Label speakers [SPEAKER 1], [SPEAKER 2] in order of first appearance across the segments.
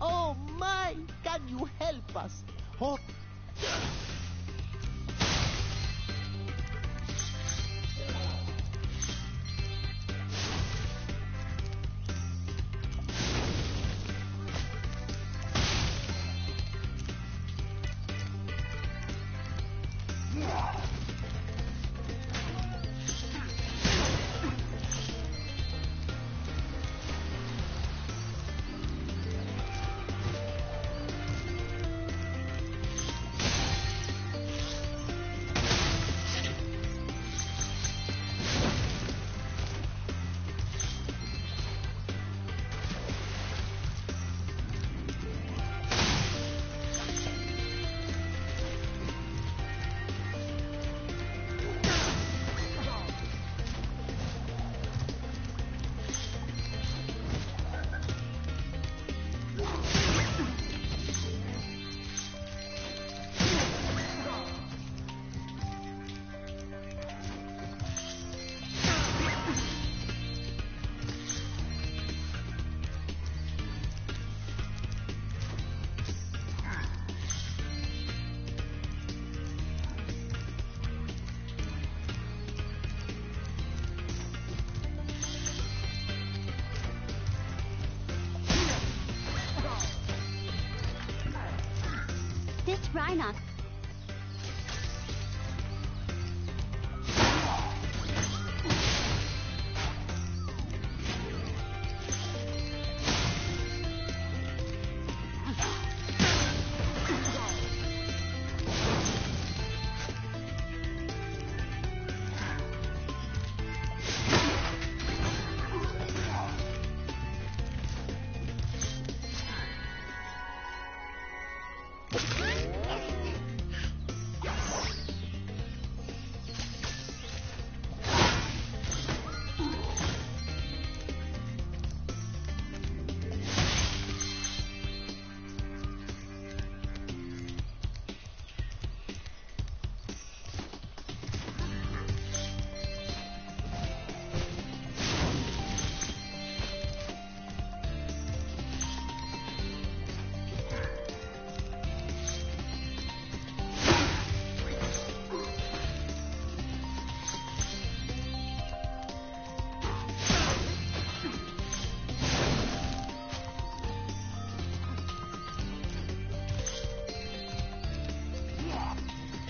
[SPEAKER 1] Oh my, can you help us? Oh.
[SPEAKER 2] This Rhinox.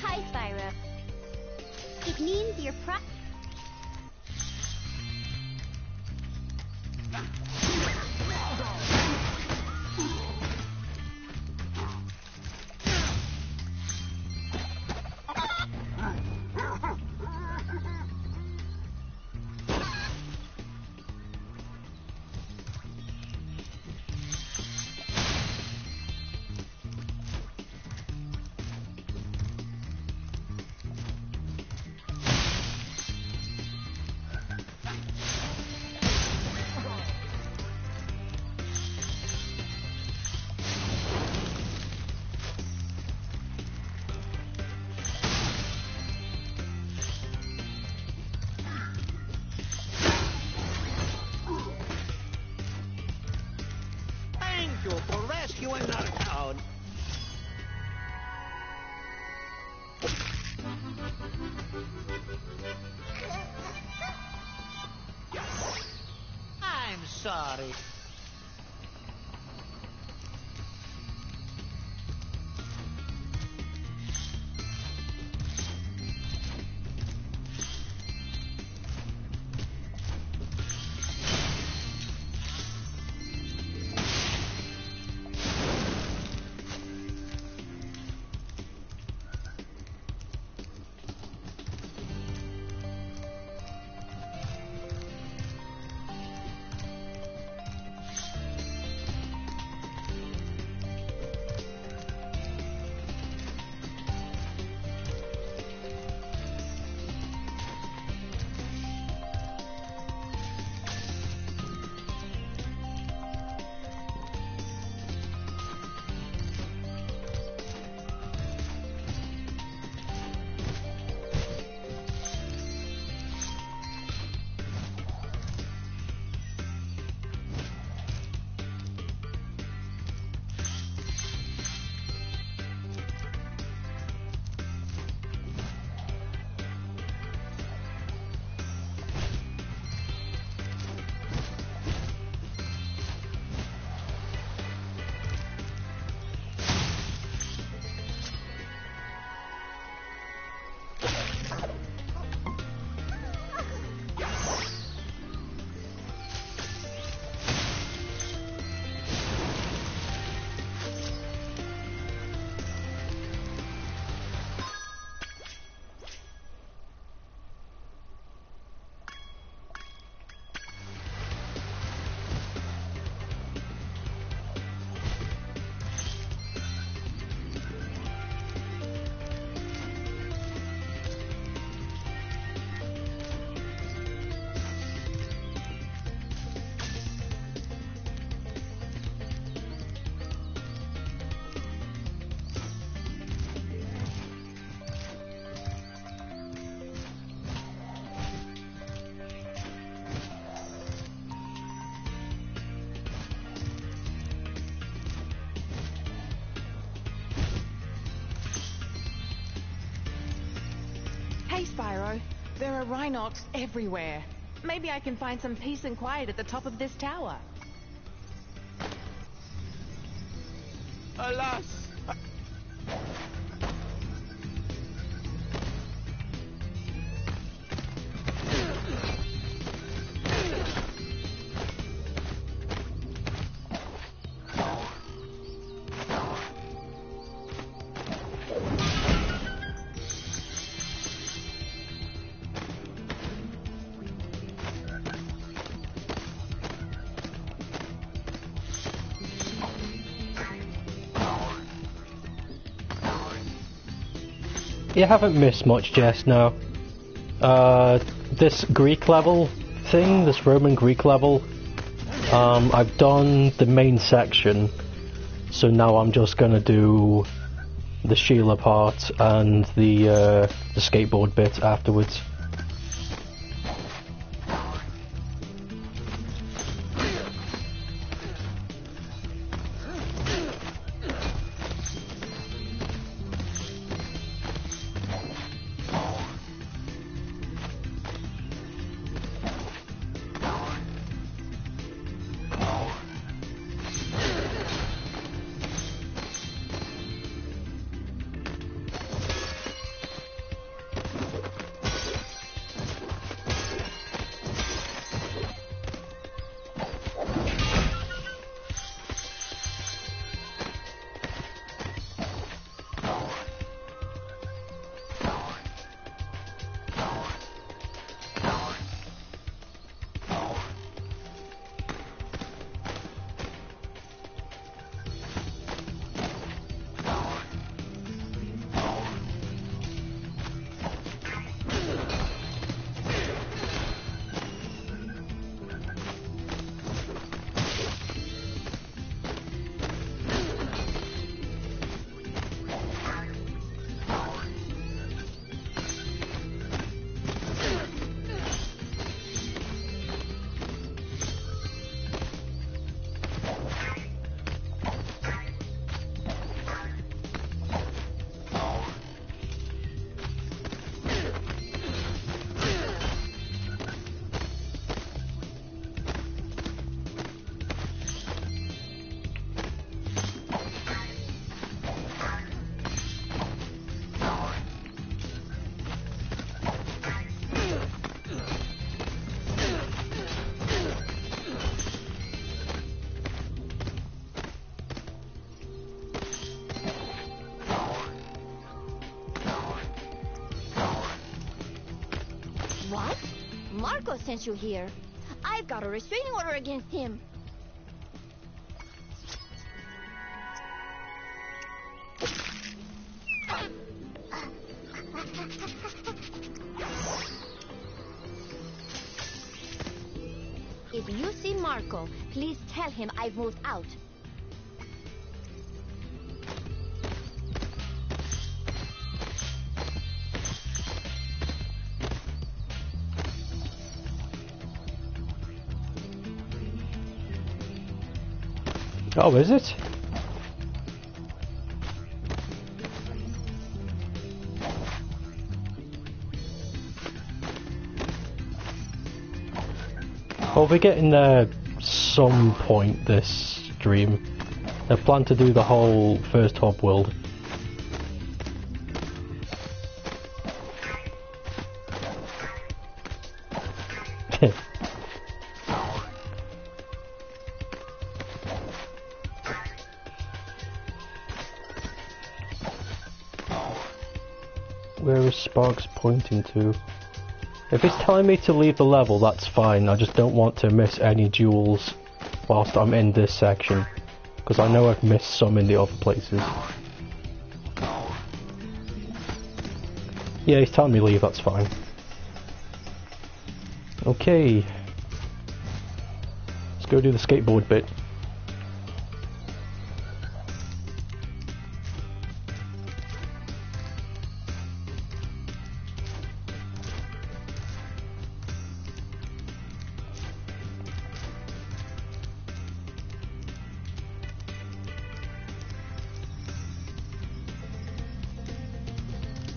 [SPEAKER 2] Hi, Spyro. It means you're
[SPEAKER 1] Thank you for rescuing our town. I'm sorry.
[SPEAKER 3] Spyro. There are Rhinox everywhere. Maybe I can find some peace and quiet at the top of this tower.
[SPEAKER 1] Alas!
[SPEAKER 4] You haven't missed much just now. This Greek level thing, this Roman Greek level, I've done the main section, so now I'm just gonna do the Sheila part and the skateboard bit afterwards.
[SPEAKER 2] What? Marco sent you here. I've got a restraining order against him. If you see Marco, please tell him I've moved out.
[SPEAKER 4] Oh, is it? Well, we're getting there some point this stream. I plan to do the whole first hub world. Where is Sparks pointing to? If it's telling me to leave the level, that's fine. I just don't want to miss any jewels whilst I'm in this section, because I know I've missed some in the other places. Yeah, he's telling me to leave, that's fine. Okay. Let's go do the skateboard bit.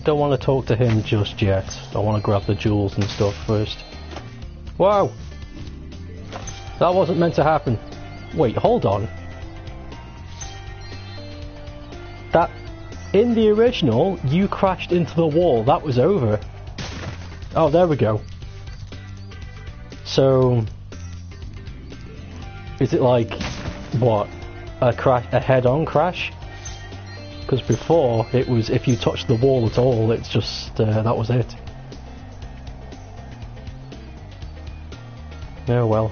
[SPEAKER 4] don't want to talk to him just yet. I want to grab the jewels and stuff first. Whoa! That wasn't meant to happen. Wait, hold on. That... In the original, you crashed into the wall. That was over. Oh, there we go. So... Is it like... What? A head-on crash? Because before, it was if you touched the wall at all, it's just... that was it. Oh well.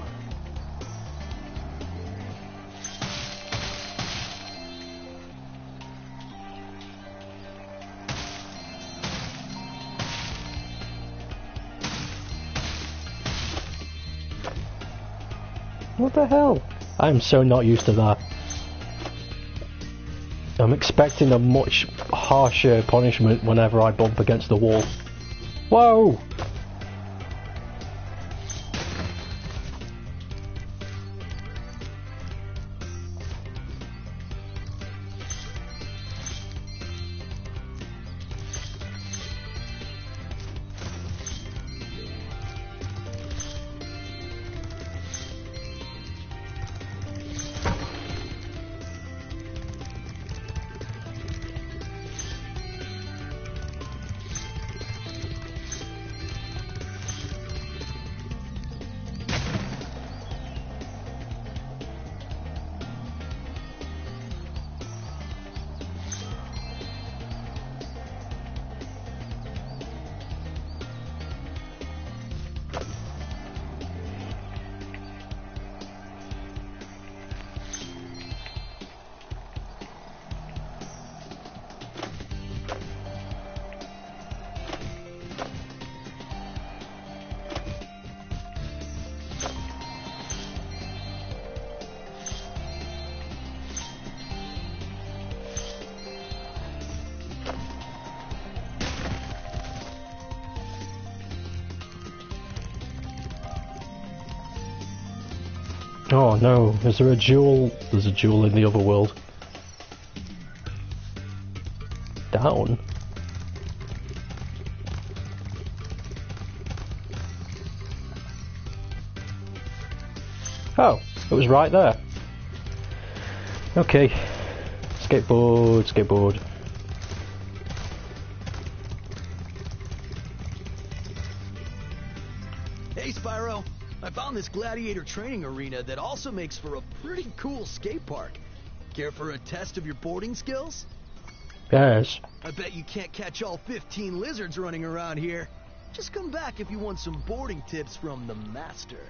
[SPEAKER 4] What the hell? I'm so not used to that. I'm expecting a much harsher punishment whenever I bump against the wall. Whoa! Oh no, is there a jewel? There's a jewel in the other world. Down? Oh, it was right there. Okay. Skateboard, skateboard.
[SPEAKER 5] Hey Spyro, I found this gladiator training arena that also makes for a pretty cool skate park. Care for a test of your boarding skills?
[SPEAKER 4] Yes.
[SPEAKER 5] I bet you can't catch all 15 lizards running around here. Just come back if you want some boarding tips from the master.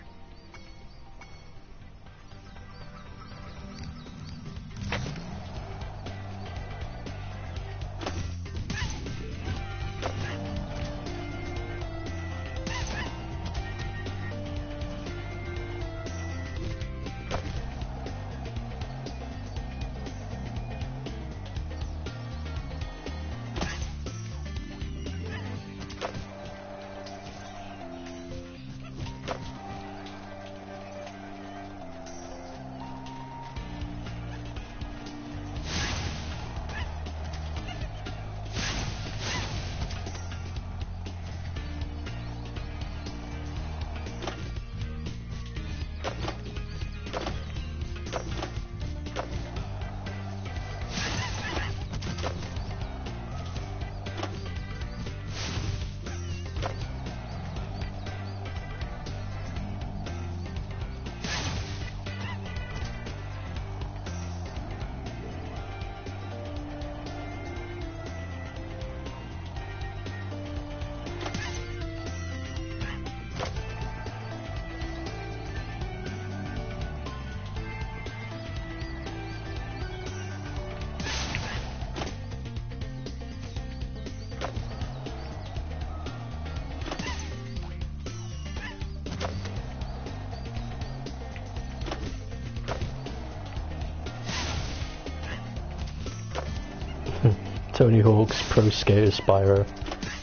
[SPEAKER 4] Tony Hawk's Pro Skater Spyro.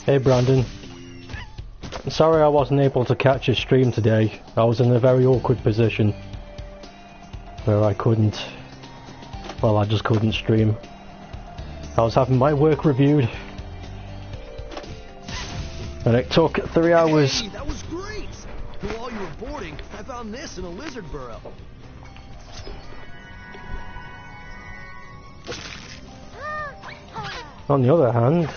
[SPEAKER 4] Hey Brandon. Sorry I wasn't able to catch your stream today. I was in a very awkward position where I couldn't... Well, I just couldn't stream. I was having my work reviewed. And it took 3 hours.
[SPEAKER 5] Hey, that was great! While you were boarding, I found this in a lizard burrow.
[SPEAKER 4] On the other hand,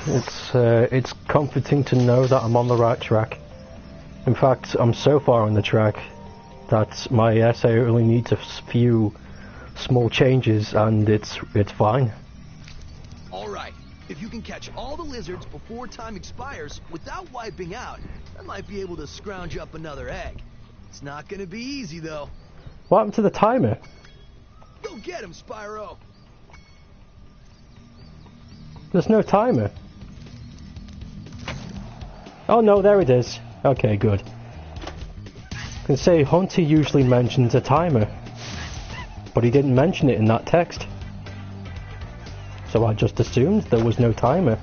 [SPEAKER 4] it's comforting to know that I'm on the right track. In fact, I'm so far on the track that my essay only needs a few small changes and it's fine.
[SPEAKER 5] Alright, if you can catch all the lizards before time expires without wiping out, I might be able to scrounge up another egg. It's not gonna be easy though.
[SPEAKER 4] What happened to the timer?
[SPEAKER 5] Go get him, Spyro!
[SPEAKER 4] There's no timer. Oh no, there it is. Okay, good. I can say Hunter usually mentions a timer, but he didn't mention it in that text. So I just assumed there was no timer.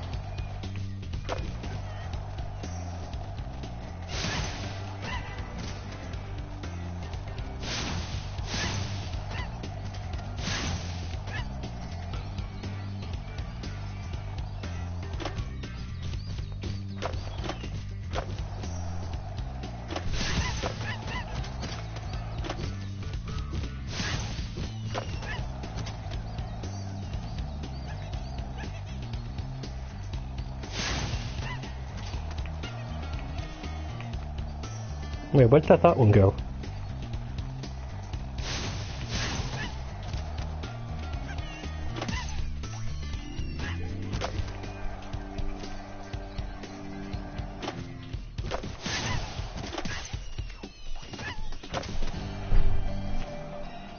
[SPEAKER 4] Wait, where did that one go?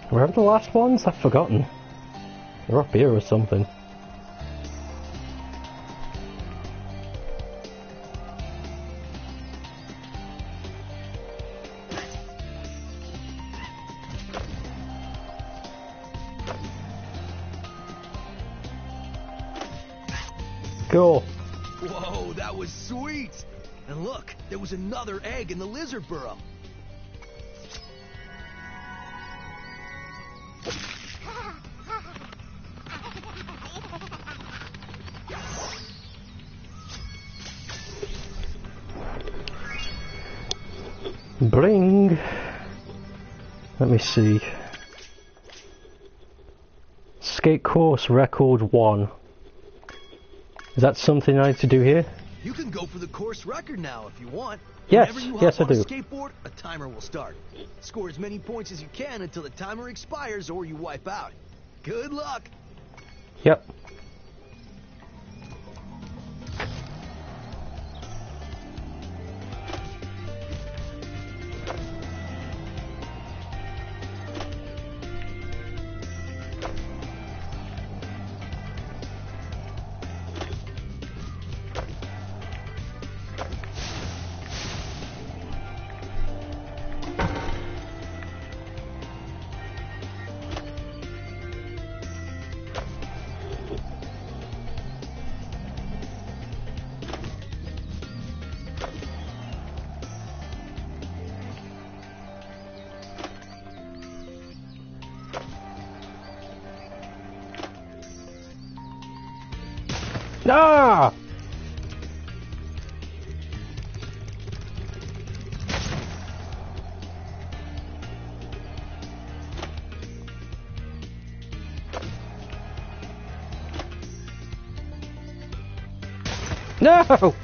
[SPEAKER 4] Where are the last ones? I've forgotten. They're up here or something. Cool.
[SPEAKER 5] Whoa, that was sweet! And look, there was another egg in the lizard burrow.
[SPEAKER 4] Bring. Let me see. Skate course record 1. Is that something I need to do here?
[SPEAKER 5] You can go for the course record now if you want.
[SPEAKER 4] Yes,
[SPEAKER 5] Whenever you
[SPEAKER 4] yes,
[SPEAKER 5] hop
[SPEAKER 4] I
[SPEAKER 5] on
[SPEAKER 4] do.
[SPEAKER 5] a skateboard, a timer will start. Score as many points as you can until the timer expires or you wipe out. Good luck!
[SPEAKER 4] Yep. Ah! No!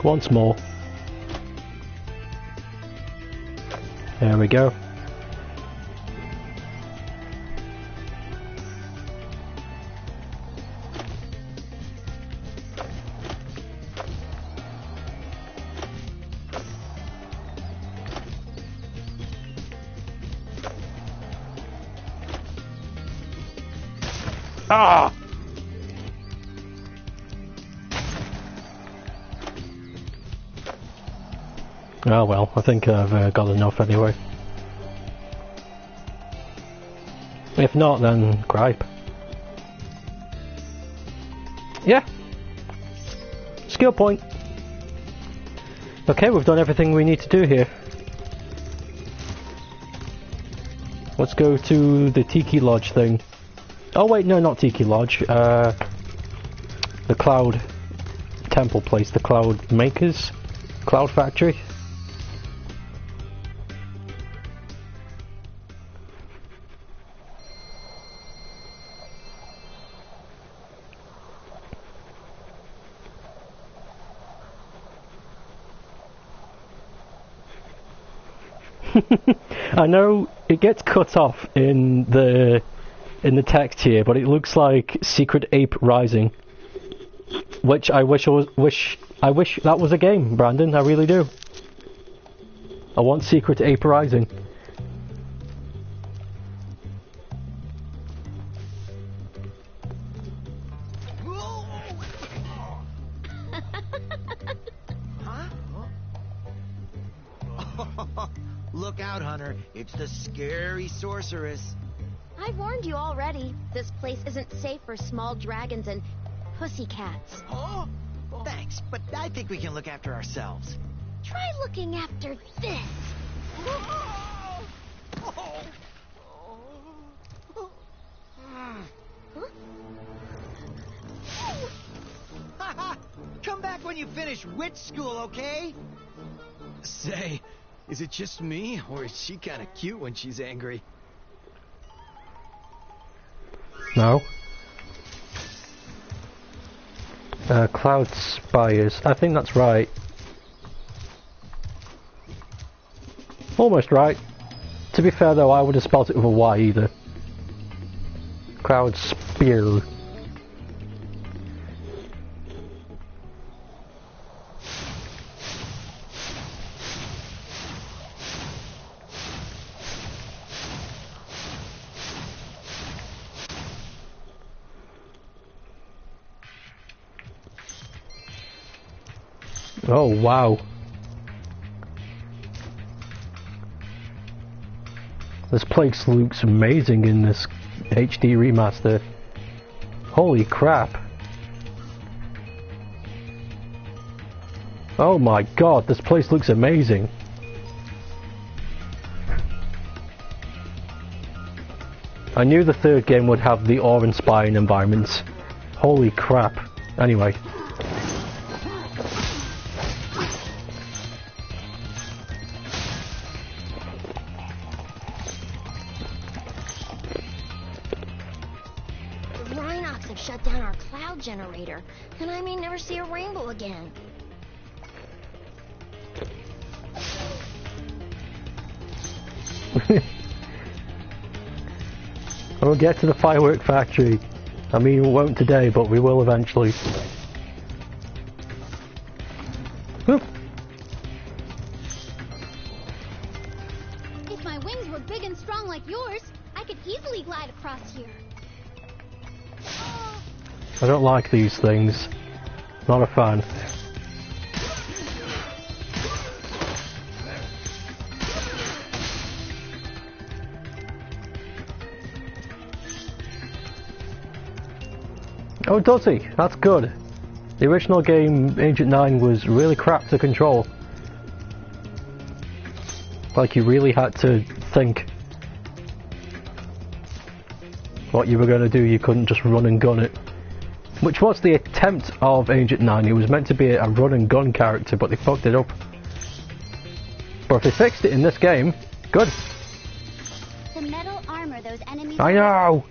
[SPEAKER 4] Once more. There we go. Ah! Oh well, I think I've got enough anyway. If not, then gripe. Yeah. Skill point. Okay, we've done everything we need to do here. Let's go to the Tiki Lodge thing. Oh wait, no, not Tiki Lodge. The Cloud Temple place, the Cloud Makers, Cloud Factory. I know it gets cut off in the text here, but it looks like Secret Ape Rising, which I wish that was a game, Brandon. I really do. I want Secret Ape Rising.
[SPEAKER 1] Look out, Hunter. It's the scary sorceress.
[SPEAKER 2] I warned you already. This place isn't safe for small dragons and pussycats.
[SPEAKER 1] Oh, thanks, but I think we can look after ourselves.
[SPEAKER 2] Try looking after this.
[SPEAKER 1] Come back when you finish witch school, okay?
[SPEAKER 5] Say, is it just me, or is she kind of cute when she's angry?
[SPEAKER 4] No. Cloud Spires. I think that's right. Almost right. To be fair though, I would have spelled it with a Y either. Cloud Spear. Oh wow. This place looks amazing in this HD remaster. Holy crap. Oh my god, this place looks amazing. I knew the third game would have the awe-inspiring environments. Holy crap. Anyway.
[SPEAKER 2] Shut down our cloud generator, and I may never see a rainbow again.
[SPEAKER 4] We'll get to the firework factory. I mean, we won't today, but we will eventually. Whoop.
[SPEAKER 2] If my wings were big and strong like yours, I could easily glide across here.
[SPEAKER 4] I don't like these things. Not a fan. Oh, does he? That's good. The original game, Agent 9, was really crap to control. Like you really had to think what you were going to do. You couldn't just run and gun it. Which was the attempt of Agent 9. It was meant to be a run and gun character, but they fucked it up. But if they fixed it in this game, good.
[SPEAKER 2] The metal armor those enemies...
[SPEAKER 4] I know!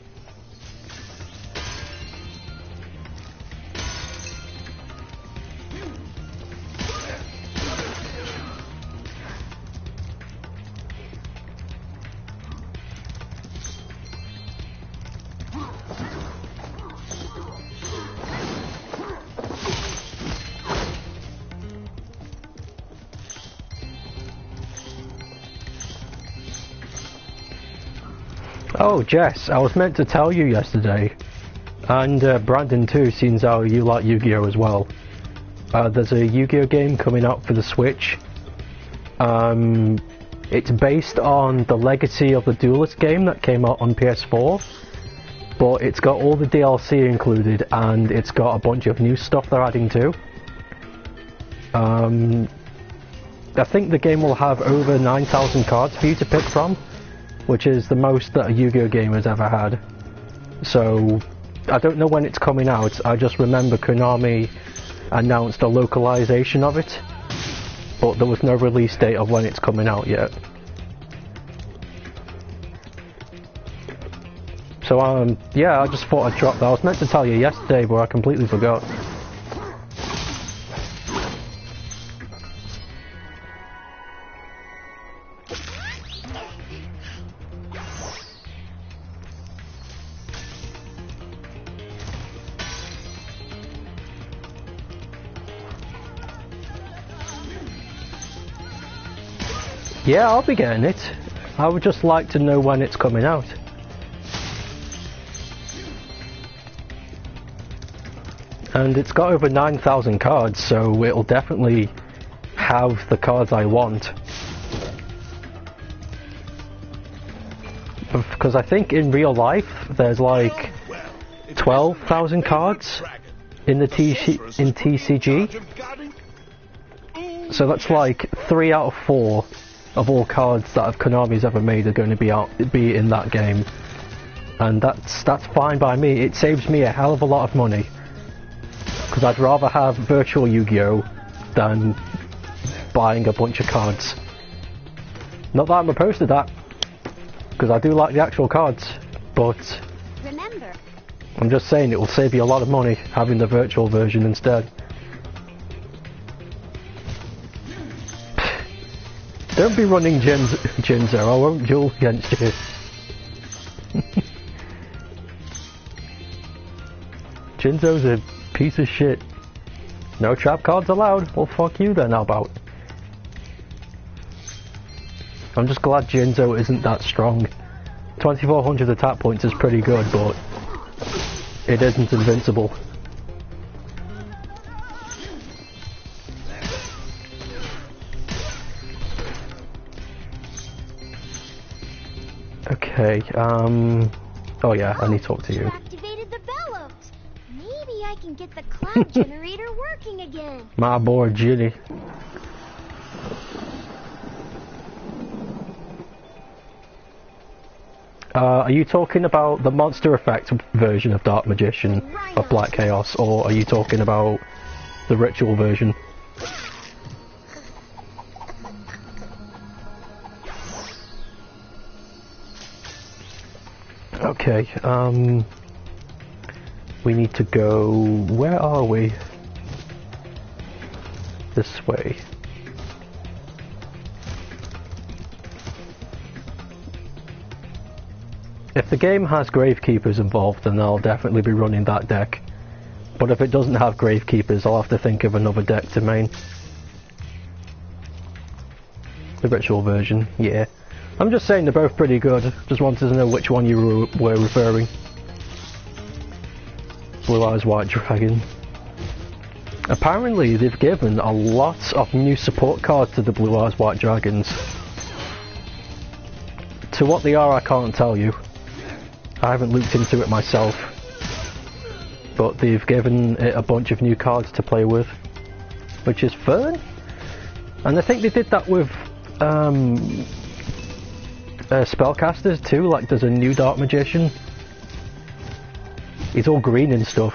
[SPEAKER 4] Oh, Jess, I was meant to tell you yesterday, and Brandon too, seeing how you like Yu-Gi-Oh as well. There's a Yu-Gi-Oh game coming out for the Switch. It's based on the legacy of the Duelist game that came out on PS4. but it's got all the DLC included, and it's got a bunch of new stuff they're adding too. I think the game will have over 9,000 cards for you to pick from, which is the most that a Yu-Gi-Oh game has ever had. So, I don't know when it's coming out, I just remember Konami announced a localization of it, but there was no release date of when it's coming out yet. So yeah, I just thought I'd drop that. I was meant to tell you yesterday, but I completely forgot. Yeah, I'll be getting it. I would just like to know when it's coming out. And it's got over 9,000 cards, so it'll definitely have the cards I want. Because I think in real life there's like 12,000 cards in the TCG. So that's like 3 out of 4 of all cards that Konami's ever made are going to be in that game. And that's fine by me. It saves me a hell of a lot of money. Because I'd rather have virtual Yu-Gi-Oh than buying a bunch of cards. Not that I'm opposed to that, because I do like the actual cards, but
[SPEAKER 2] Remember,
[SPEAKER 4] I'm just saying it will save you a lot of money having the virtual version instead. Don't be running Jinzo, I won't duel against you. Jinzo's a piece of shit. No trap cards allowed. Well, fuck you then, how about? I'm just glad Jinzo isn't that strong. 2400 attack points is pretty good, but it isn't invincible. Okay, oh yeah, I need to talk to you.
[SPEAKER 2] activated the bellows. Maybe I can get the cloud generator working again.
[SPEAKER 4] My boy Ginny. Are you talking about the Monster Effect version of Dark Magician of Black Chaos, or are you talking about the Ritual version? Okay, we need to go... where are we? This way. If the game has Gravekeepers involved, then I'll definitely be running that deck. But if it doesn't have Gravekeepers, I'll have to think of another deck to main. The Ritual version, yeah. I'm just saying they're both pretty good. Just wanted to know which one you were referring. Blue Eyes White Dragon. Apparently they've given a lot of new support cards to the Blue Eyes White Dragons. To what they are, I can't tell you. I haven't looked into it myself. But they've given it a bunch of new cards to play with, which is fun. And I think they did that with spellcasters too. Like there's a new Dark Magician. He's all green and stuff.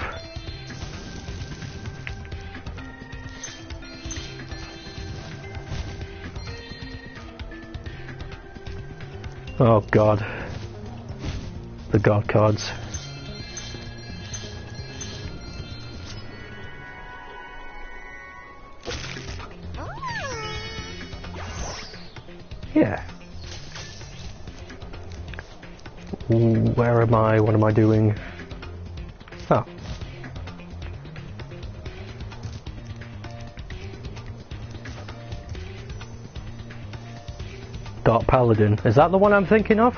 [SPEAKER 4] Oh god. The god cards. Yeah. Where am I? What am I doing? Oh. Dark Paladin. Is that the one I'm thinking of?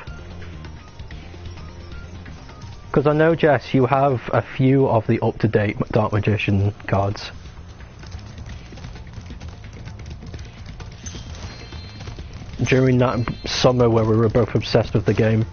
[SPEAKER 4] Because I know, Jess, you have a few of the up-to-date Dark Magician cards. During that summer where we were both obsessed with the game.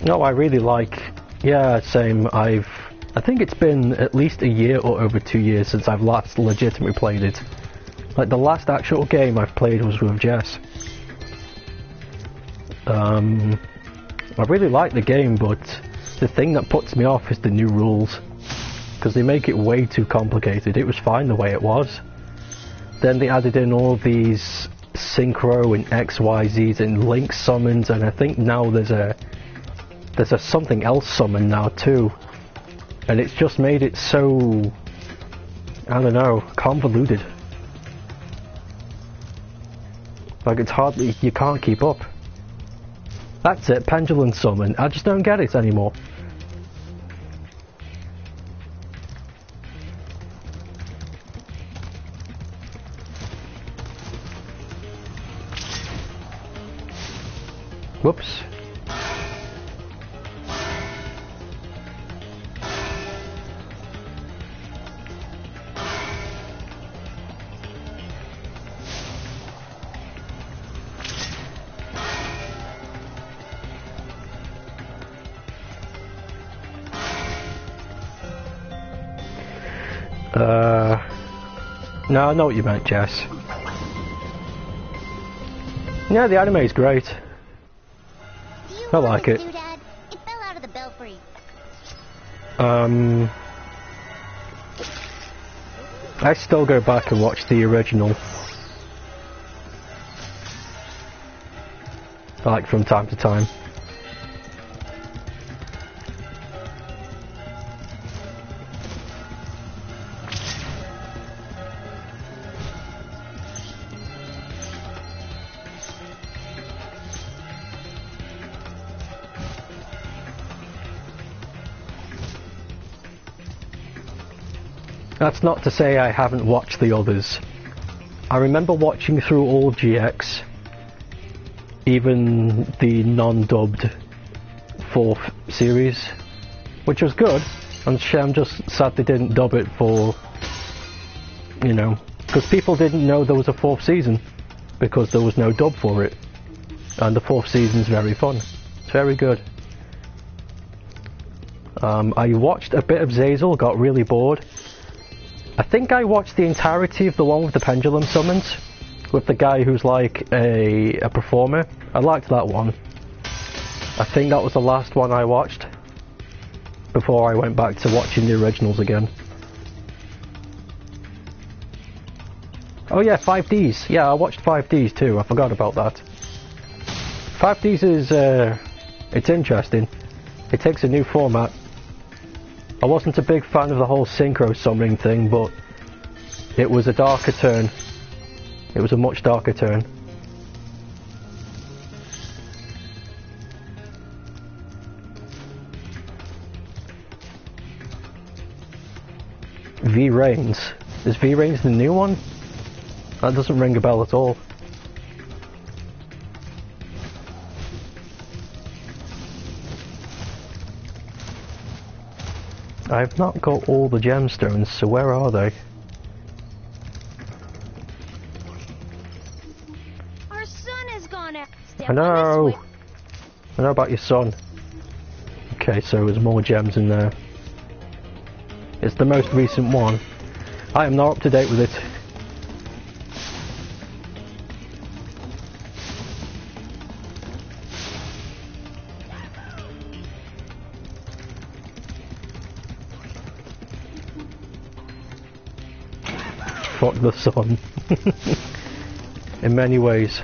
[SPEAKER 4] No, I really like. Yeah, same. I think it's been at least a year or over 2 years since I've last legitimately played it. Like, the last actual game I've played was with Jess. I really like the game, but the thing that puts me off is the new rules. Because they make it way too complicated. It was fine the way it was. Then they added in all these synchro and XYZs and link summons, and I think now there's a something else summon now too. And it's just made it so, I don't know, convoluted. Like, it's hardly, you can't keep up. That's it, pendulum summon. I just don't get it anymore. Whoops. No, I know what you meant, Jess. Yeah, the anime is great. I like it.
[SPEAKER 2] Dad? It fell out of the belfry.
[SPEAKER 4] I still go back and watch the original. Like, from time to time. That's not to say I haven't watched the others. I remember watching through all GX, even the non-dubbed 4th series, which was good. I'm just sad they didn't dub it for, you know, because people didn't know there was a 4th season, because there was no dub for it. And the 4th season's very fun. It's very good. I watched a bit of Zazel, got really bored. I think I watched the entirety of the one with the pendulum summons, with the guy who's like a performer. I liked that one. I think that was the last one I watched before I went back to watching the originals again. Oh yeah, 5Ds. Yeah, I watched 5Ds too. I forgot about that. 5Ds is it's interesting. It takes a new format. I wasn't a big fan of the whole synchro summoning thing, but it was a darker turn. It was a much darker turn. V-Reigns. Is V-Reigns the new one? That doesn't ring a bell at all. I've not got all the gemstones, so where are they?
[SPEAKER 2] Our son has gone out.
[SPEAKER 4] I know! I know about your son. Okay, so there's more gems in there. It's the most recent one. I am not up to date with it. Fuck the sun. In many ways.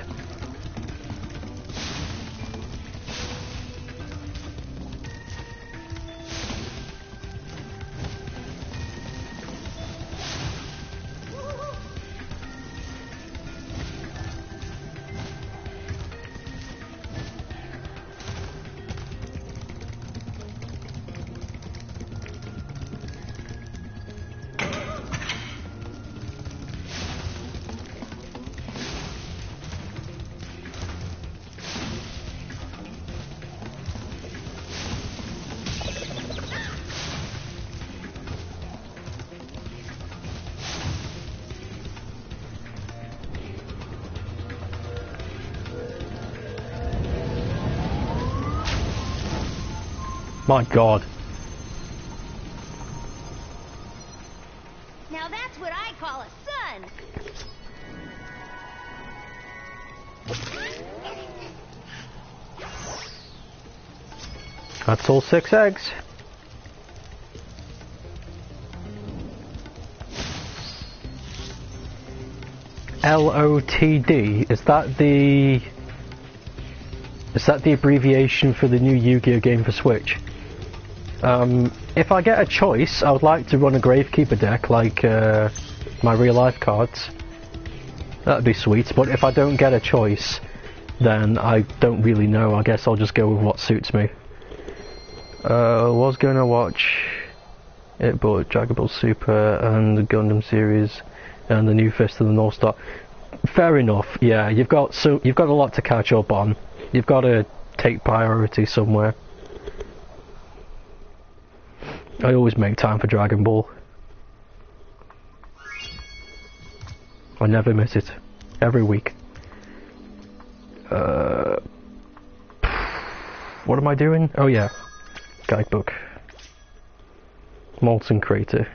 [SPEAKER 4] My god.
[SPEAKER 2] Now that's what I call a son.
[SPEAKER 4] That's all 6 eggs. LOTD, is that the abbreviation for the new Yu-Gi-Oh game for Switch? If I get a choice, I would like to run a Gravekeeper deck like my real life cards. That'd be sweet, but if I don't get a choice, then I don't really know. I guess I'll just go with what suits me. Was gonna watch it, but Dragon Ball Super and the Gundam series and the new Fist of the North Star. Fair enough. Yeah, you've got a lot to catch up on. You've got to take priority somewhere. I always make time for Dragon Ball. I never miss it. Every week. What am I doing? Oh yeah. Guidebook. Molten Crater.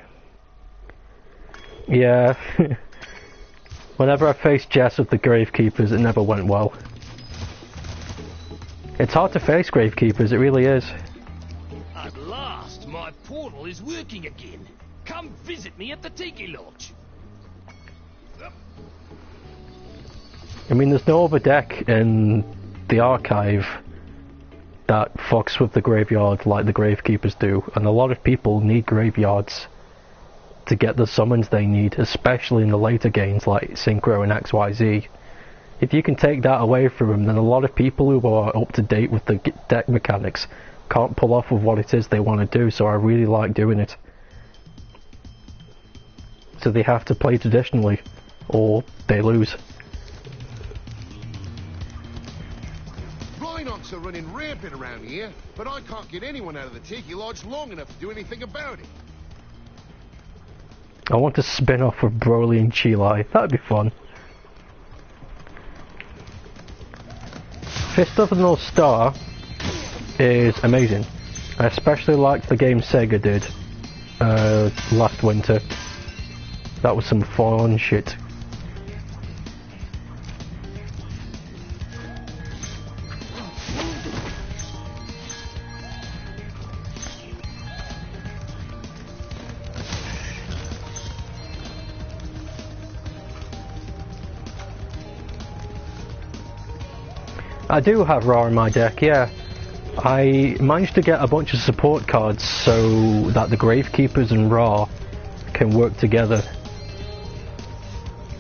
[SPEAKER 4] Yeah. Whenever I faced Jess with the Gravekeepers, it never went well. It's hard to face Gravekeepers, it really is.
[SPEAKER 6] At last, my portal is working again. Come visit me at the Tiki Lodge.
[SPEAKER 4] I mean, there's no other deck in the archive that fucks with the graveyard like the Gravekeepers do, and a lot of people need graveyards to get the summons they need, especially in the later games like Synchro and XYZ. If you can take that away from them, then a lot of people who are up to date with the deck mechanics can't pull off with what it is they want to do, so I really like doing it. So they have to play traditionally, or they lose.
[SPEAKER 7] Rhinox are running rampant around here, but I can't get anyone out of the Tiki Lodge long enough to do anything about it.
[SPEAKER 4] I want to spin off with Broly and Chilai, that'd be fun. Fist of the North Star is amazing. I especially liked the game Sega did last winter. That was some fun shit. I do have Ra in my deck, yeah. I managed to get a bunch of support cards so that the Gravekeepers and Ra can work together.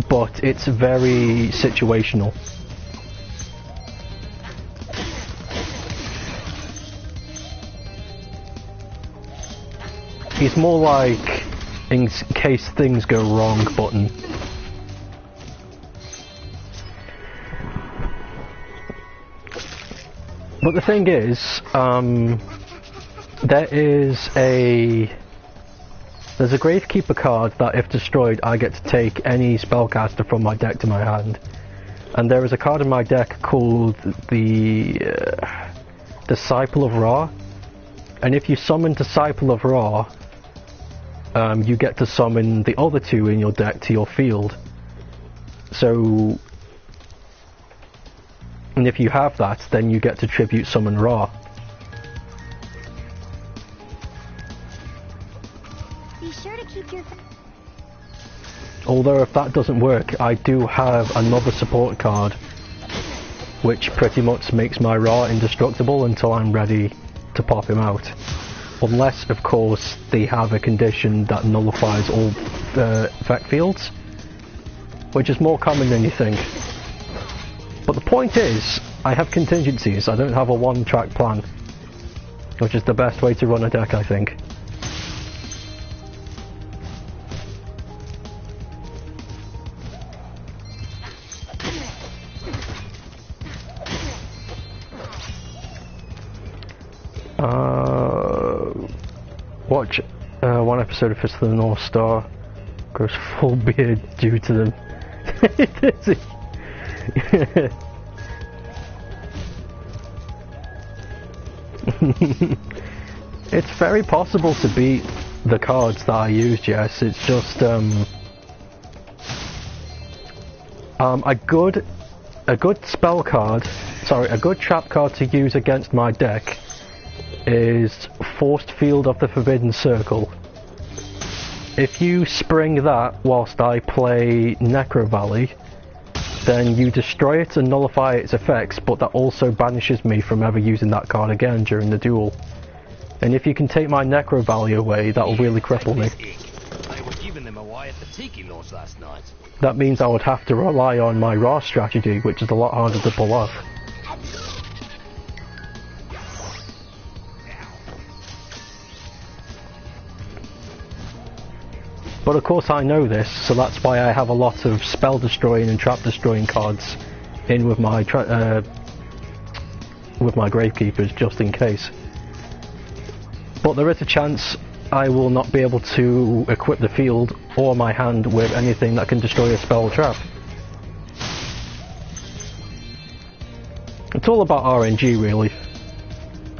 [SPEAKER 4] But it's very situational. He's more like in case things go wrong button. But the thing is, there's a Gravekeeper card that if destroyed I get to take any spellcaster from my deck to my hand. And there is a card in my deck called the Disciple of Ra. And if you summon Disciple of Ra, you get to summon the other two in your deck to your field. So... and if you have that, then you get to tribute summon Ra.
[SPEAKER 2] Be sure to keep your...
[SPEAKER 4] Although if that doesn't work, I do have another support card which pretty much makes my Ra indestructible until I'm ready to pop him out. Unless, of course, they have a condition that nullifies all effect fields, which is more common than you think. But the point is, I have contingencies, I don't have a one-track plan, which is the best way to run a deck, I think. Watch one episode of Fist of the North Star, grows full beard due to them. It's very possible to beat the cards that I used, yes. It's just a good spell card, sorry, a good trap card to use against my deck is Forced Field of the Forbidden Circle. If you spring that whilst I play Necro Valley, then you destroy it and nullify its effects, but that also banishes me from ever using that card again during the duel. And if you can take my Necro Valley away, that will really cripple me.
[SPEAKER 6] They were giving them away at the Tiki Lodge last night.
[SPEAKER 4] That means I would have to rely on my raw strategy, which is a lot harder to pull off. But of course I know this, so that's why I have a lot of spell destroying and trap destroying cards in with my Gravekeepers, just in case. But there is a chance I will not be able to equip the field or my hand with anything that can destroy a spell or trap. It's all about RNG really.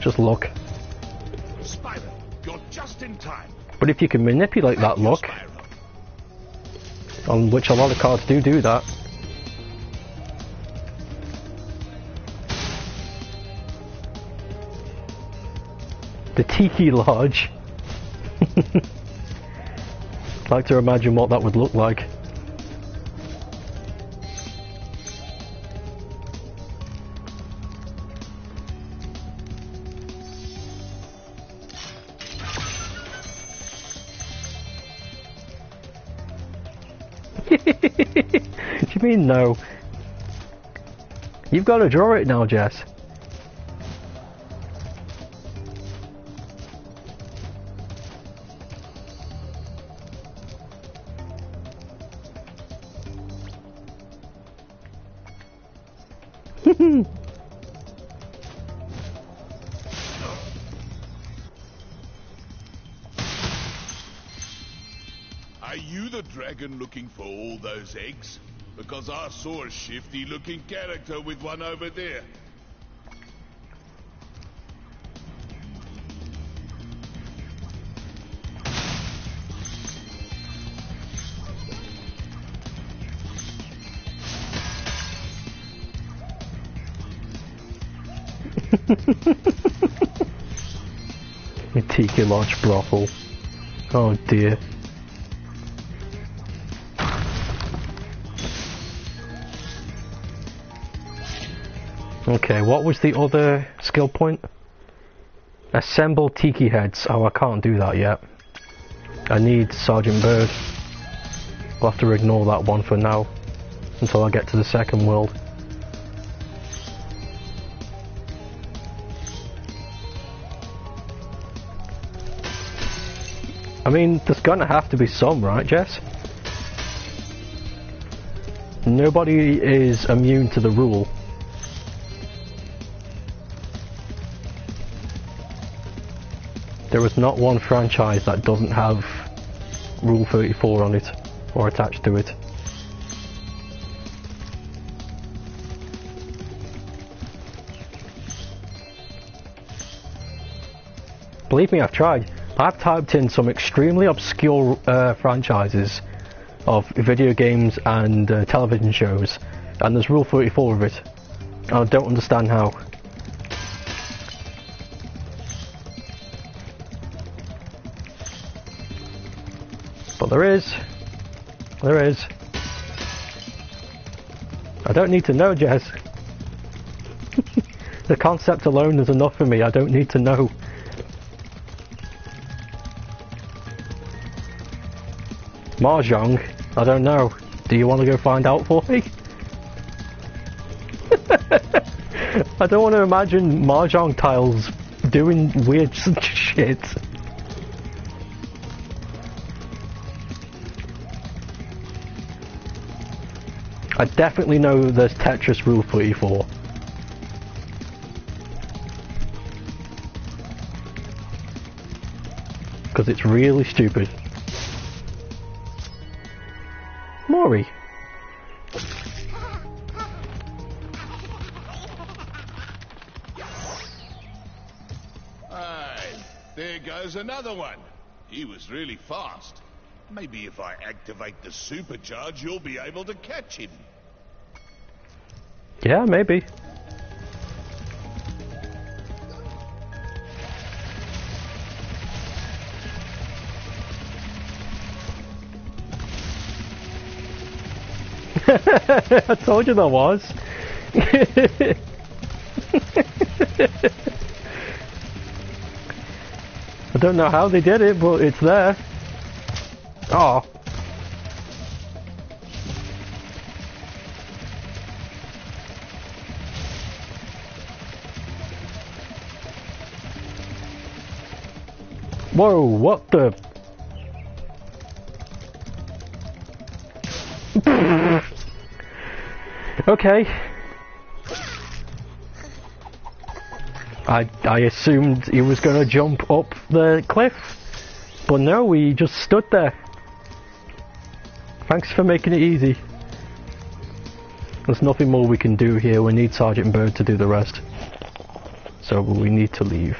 [SPEAKER 4] Just luck.
[SPEAKER 7] Spyro, you're just in time.
[SPEAKER 4] But if you can manipulate that luck, on which a lot of cards do that. The Tiki Lodge. I'd like to imagine what that would look like. Do you mean no? You've got to draw it now, Jess.
[SPEAKER 7] Are you the dragon looking for all those eggs? Because I saw a shifty looking character with one over there.
[SPEAKER 4] The Tiki Lodge brothel. Oh dear. Okay, what was the other skill point? Assemble Tiki Heads. Oh, I can't do that yet. I need Sergeant Bird. I'll have to ignore that one for now, until I get to the second world. I mean, there's gonna have to be some, right, Jess? Nobody is immune to the rule. There is not one franchise that doesn't have Rule 34 on it, or attached to it. Believe me, I've tried. I've typed in some extremely obscure franchises of video games and television shows, and there's Rule 34 of it. I don't understand how. But there is. There is. I don't need to know, Jez. The concept alone is enough for me. I don't need to know. Mahjong? I don't know. Do you want to go find out for me? I don't want to imagine Mahjong tiles doing weird shit. I definitely know there's Tetris Rule 34. Because it's really stupid. Maury.
[SPEAKER 7] Hey, There goes another one. He was really fast. Maybe if I activate the supercharge, you'll be able to catch him.
[SPEAKER 4] Yeah, maybe. I told you there was. I don't know how they did it, but it's there. Oh. Whoa, what the? Okay. I assumed he was going to jump up the cliff, but no, he just stood there. Thanks for making it easy. There's nothing more we can do here. We need Sergeant Bird to do the rest. So we need to leave.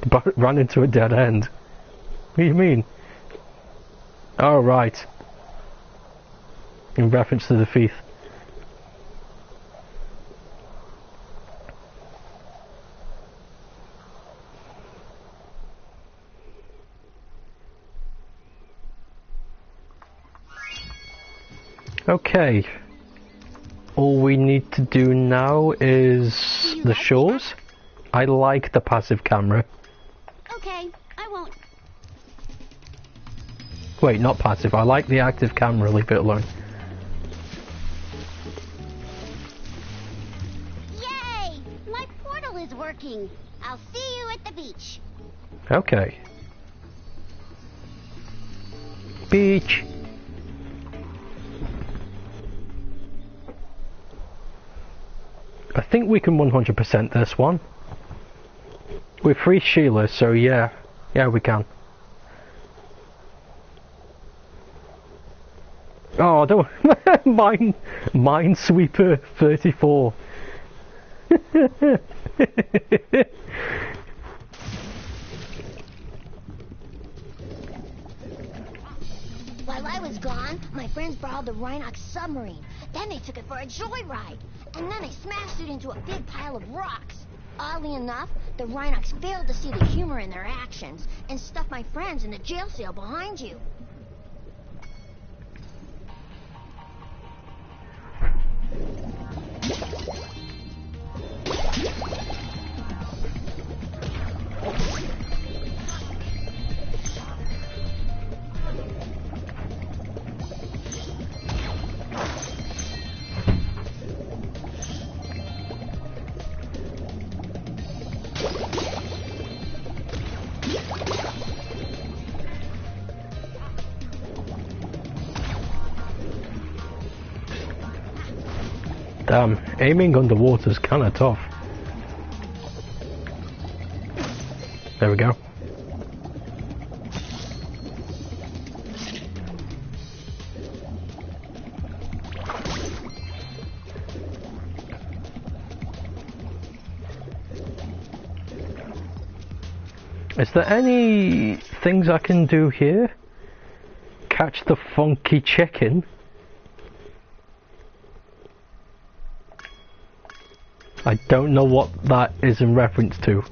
[SPEAKER 4] But ran into a dead end. What do you mean? Oh, right. In reference to the thief. Okay. All we need to do now is the shores. I like the passive camera.
[SPEAKER 2] Okay, I won't.
[SPEAKER 4] Wait, not passive. I like the active camera. Leave it alone.
[SPEAKER 2] Yay! My portal is working. I'll see you at the beach.
[SPEAKER 4] Okay. Beach. I think we can 100% this one. We're free Sheila, so yeah. Yeah, we can. Oh, don't Minesweeper 34.
[SPEAKER 2] While I was gone, my friends borrowed the Rhinox submarine. Then they took it for a joyride. And then they smashed it into a big pile of rocks. Oddly enough, the Rhinox failed to see the humor in their actions and stuffed my friends in the jail cell behind you.
[SPEAKER 4] Damn, aiming underwater is kind of tough. There we go. Is there any things I can do here? Catch the funky chicken? I don't know what that is in reference to.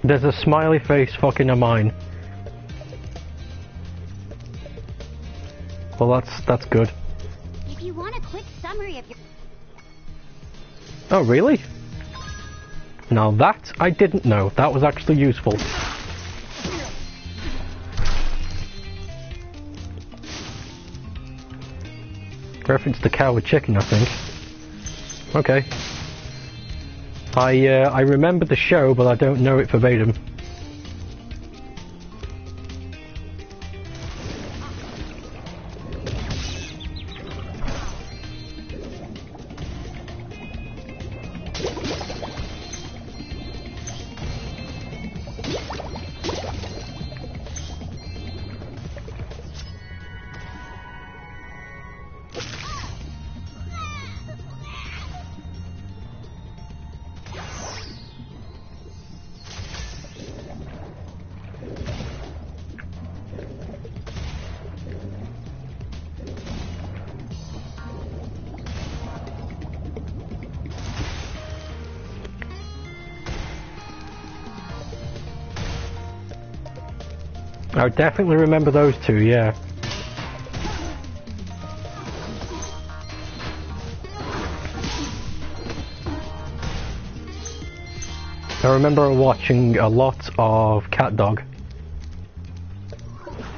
[SPEAKER 4] There's a smiley face fucking a mine. Well, that's good.
[SPEAKER 2] If you want a quick summary of your...
[SPEAKER 4] Oh, really? Now that I didn't know. That was actually useful. Reference to cow with chicken, I think. Okay. I remember the show, but I don't know it verbatim. I definitely remember those two, yeah. I remember watching a lot of Cat Dog.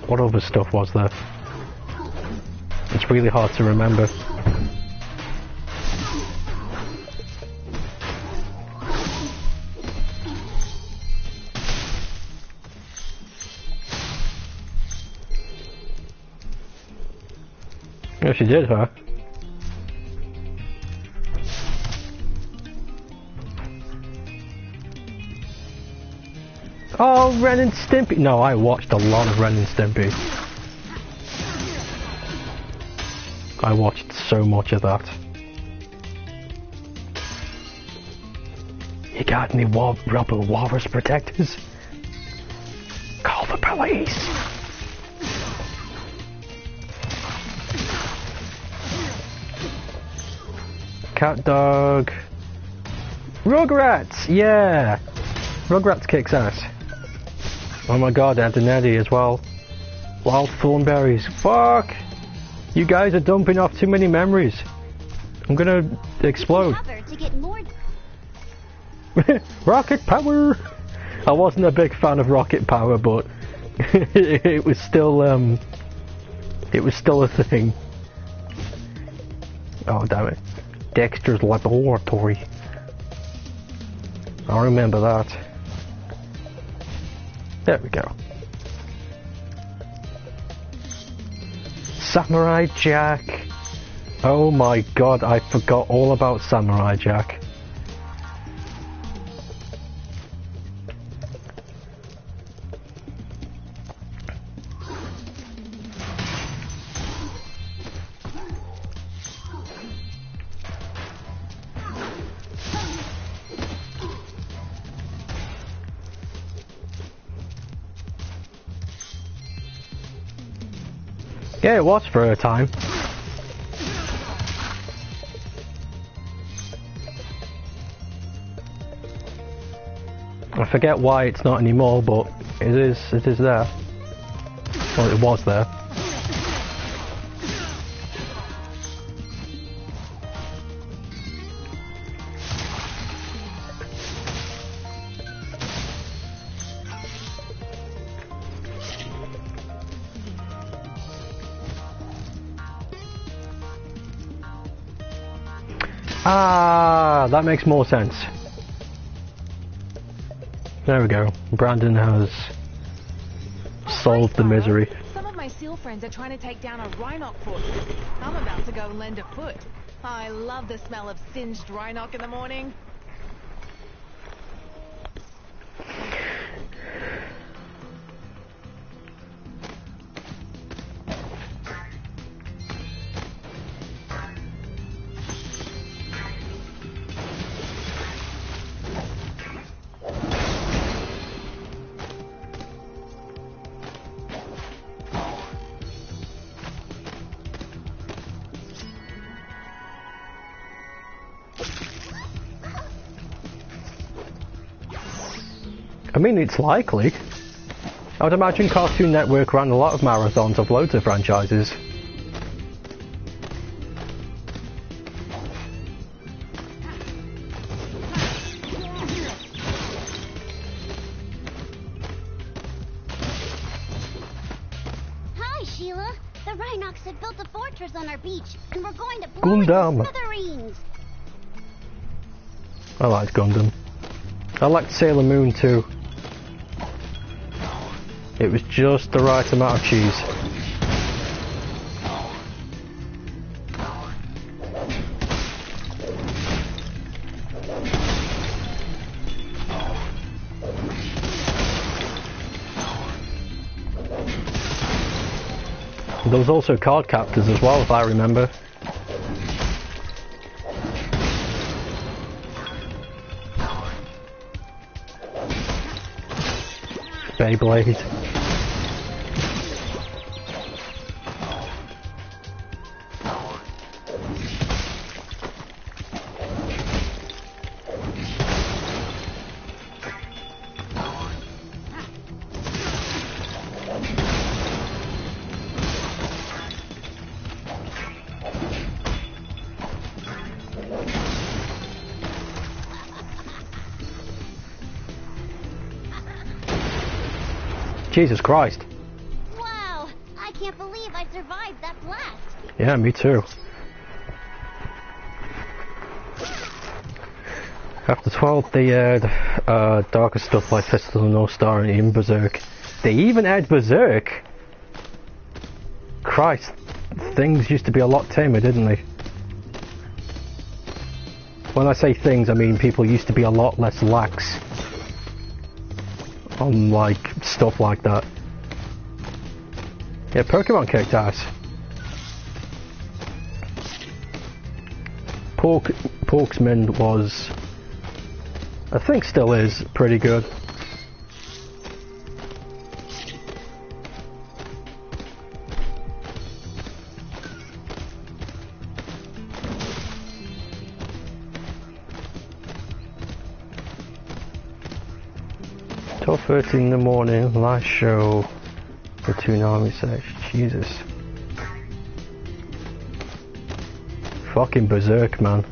[SPEAKER 4] What other stuff was there? It's really hard to remember. Yeah, she did, huh? Oh, Ren and Stimpy! No, I watched a lot of Ren and Stimpy. I watched so much of that. You got any rubber walrus protectors? Call the police! Cat Dog... Rugrats! Yeah! Rugrats kicks ass. Oh my god, Ed and Eddie as well. Wild Thornberries. Fuck! You guys are dumping off too many memories. I'm gonna explode.
[SPEAKER 2] To get more...
[SPEAKER 4] Rocket power! I wasn't a big fan of rocket power, but it was still a thing. Oh damn it. Dexter's Laboratory. I remember that. There we go. Samurai Jack. Oh my god, I forgot all about Samurai Jack. Yeah, it was for a time. I forget why it's not anymore, but it is there. Well, it was there. Ah, that makes more sense. There we go. Brandon has solved the misery.
[SPEAKER 3] Some of my seal friends are trying to take down a Rhinoc fort. I'm about to go and lend a foot. I love the smell of singed Rhinoc in the morning.
[SPEAKER 4] I mean, it's likely. I would imagine Cartoon Network ran a lot of marathons of loads of franchises.
[SPEAKER 2] Rhinox had built a fortress on our beach, and we're going to blow it
[SPEAKER 4] Gundam.
[SPEAKER 2] to smithereens.
[SPEAKER 4] I liked Gundam. I liked Sailor Moon too. It was just the right amount of cheese. There was also card captors as well, if I remember. Beyblade. Jesus Christ.
[SPEAKER 2] Wow, I can't believe I survived that blast.
[SPEAKER 4] Yeah, me too. After 12, they aired darker stuff like Festival of the North Star and even Berserk. They even aired Berserk! Christ, things used to be a lot tamer, didn't they? When I say things, I mean people used to be a lot less lax on, like, stuff like that. Yeah, Pokemon kicked ass. Porksman was, I think still is, pretty good. Till 13 in the morning, last show, the Toonami search. Jesus. Fucking Berserk, man.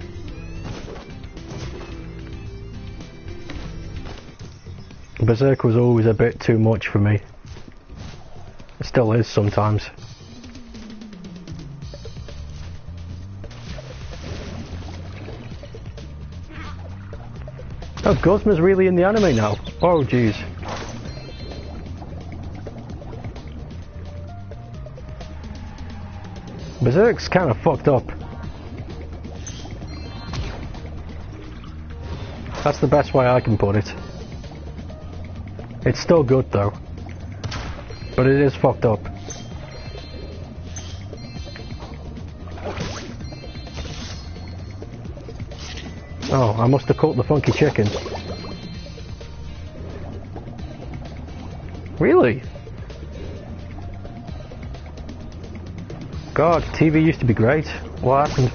[SPEAKER 4] Berserk was always a bit too much for me. It still is sometimes. Oh, Guzma's really in the anime now. Oh, jeez. Berserk's kind of fucked up. That's the best way I can put it. It's still good though, but it is fucked up. Oh, I must have caught the funky chicken. Really? God, TV used to be great. What happened?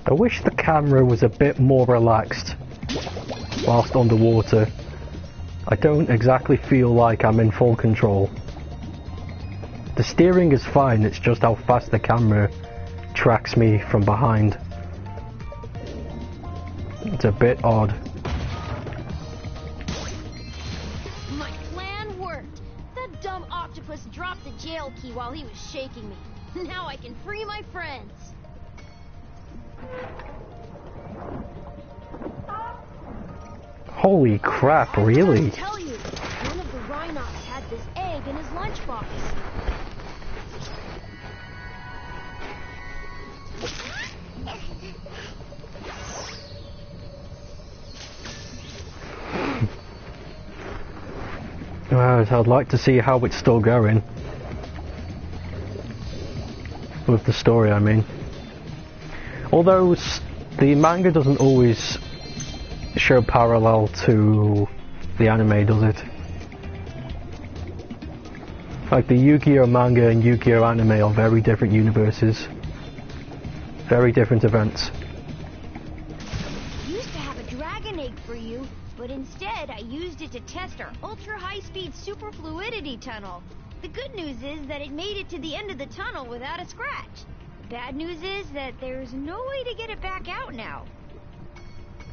[SPEAKER 4] I wish the camera was a bit more relaxed whilst underwater. I don't exactly feel like I'm in full control. The steering is fine, it's just how fast the camera tracks me from behind. It's a bit odd.
[SPEAKER 2] My plan worked. That dumb octopus dropped the jail key while he was shaking me. Now I can free my friends.
[SPEAKER 4] Holy crap, really?
[SPEAKER 2] I tell you, one of the Rhinox had this egg in his lunchbox.
[SPEAKER 4] I'd like to see how it's still going. With the story, I mean. Although the manga doesn't always show parallel to the anime, does it? Like the Yu-Gi-Oh manga and Yu-Gi-Oh anime are very different universes. Very different events.
[SPEAKER 2] Used to have a dragon egg for you, but instead
[SPEAKER 8] used it to test our ultra-high-speed superfluidity tunnel. The good news is that it made it to the end of the tunnel without a scratch. The bad news is that there's no way to get it back out now.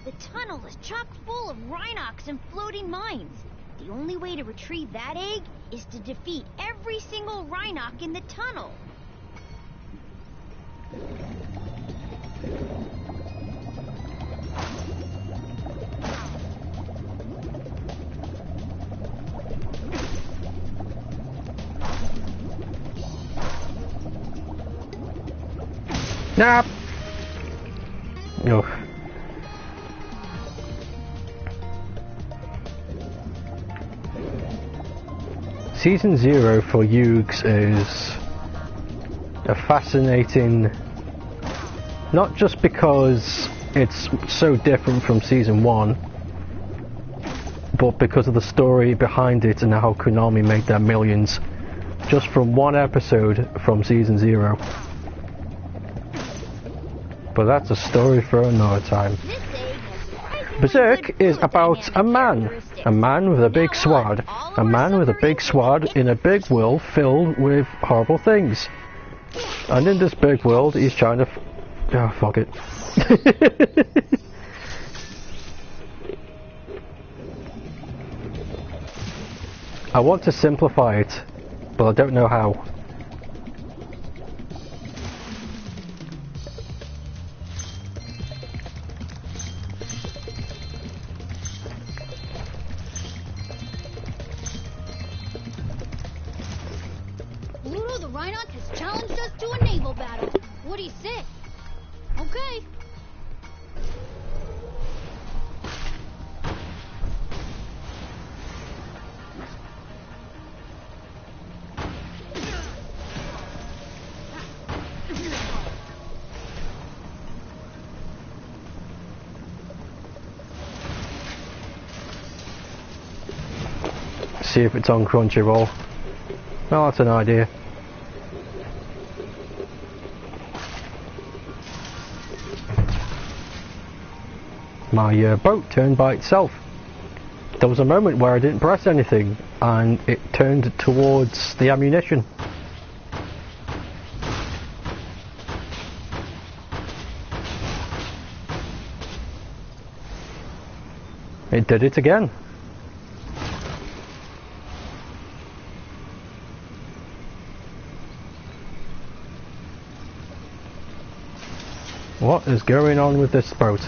[SPEAKER 8] The tunnel is chock full of Rhinox and floating mines. The only way to retrieve that egg is to defeat every single Rhinox in the tunnel.
[SPEAKER 4] Nah. No. Season 0 for Yugs is a fascinating, not just because it's so different from Season 1, but because of the story behind it and how Konami made their millions just from one episode from Season 0. But that's a story for another time. Berserk is about a man with a big sword. A man with a big sword in a big world filled with horrible things. And in this big world, he's trying to oh, fuck it. I want to simplify it, but I don't know how.
[SPEAKER 2] Pluto the Rhinox has challenged us to a naval battle. What do you say? Okay.
[SPEAKER 4] See if it's on Crunchyroll. Well, that's an idea. My boat turned by itself. There was a moment where I didn't press anything and it turned towards the ammunition. It did it again. What is going on with this boat?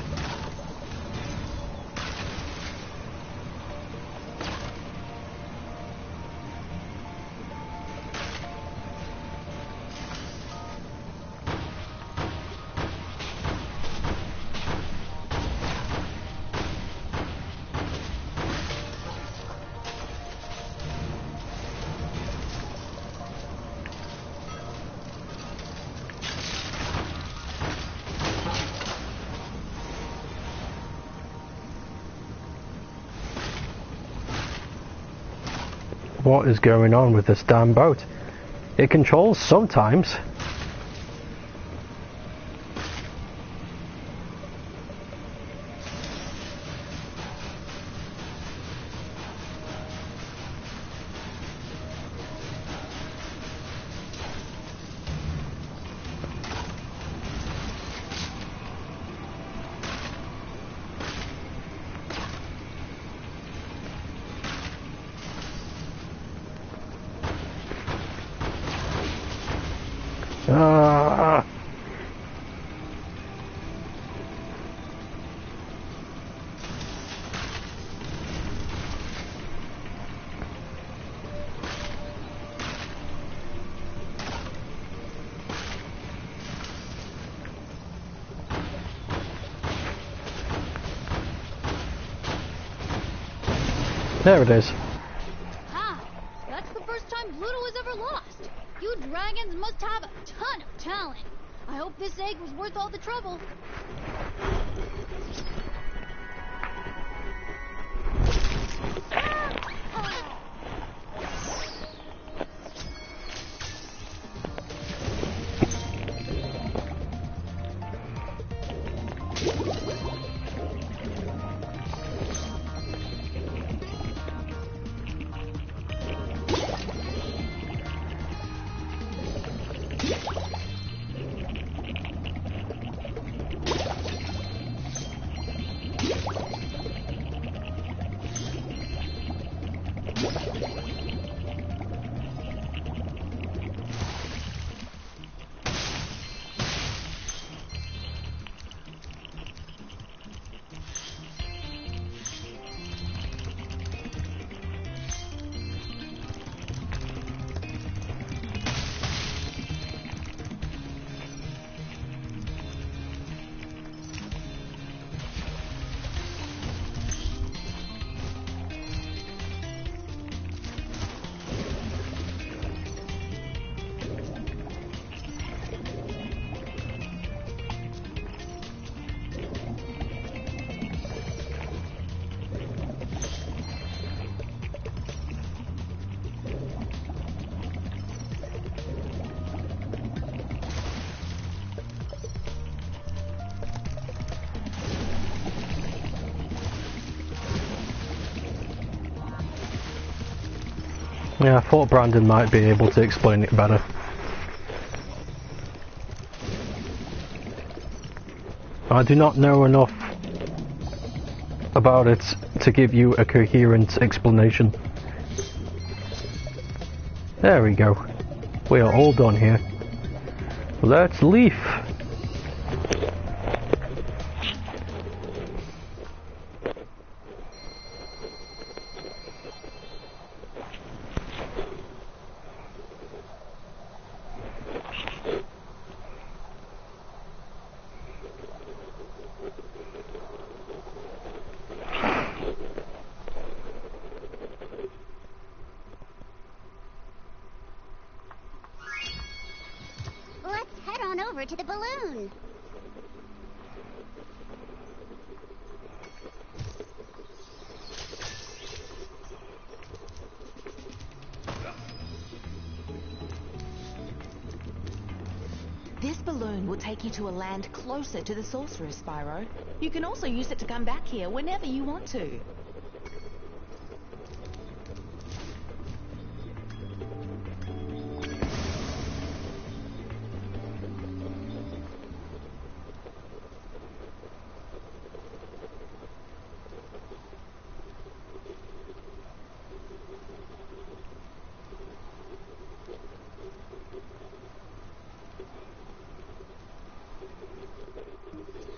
[SPEAKER 4] What is going on with this damn boat? It controls sometimes. There it is.
[SPEAKER 2] Ah, that's the first time Pluto was ever lost. You dragons must have a ton of talent. I hope this egg was worth all the trouble.
[SPEAKER 4] Yeah, I thought Brandon might be able to explain it better. I do not know enough about it to give you a coherent explanation. There we go. We are all done here. Let's leave.
[SPEAKER 2] Let's head on over to the balloon.
[SPEAKER 3] This balloon will take you to a land closer to the sorcerer, Spyro. You can also use it to come back here whenever you want to.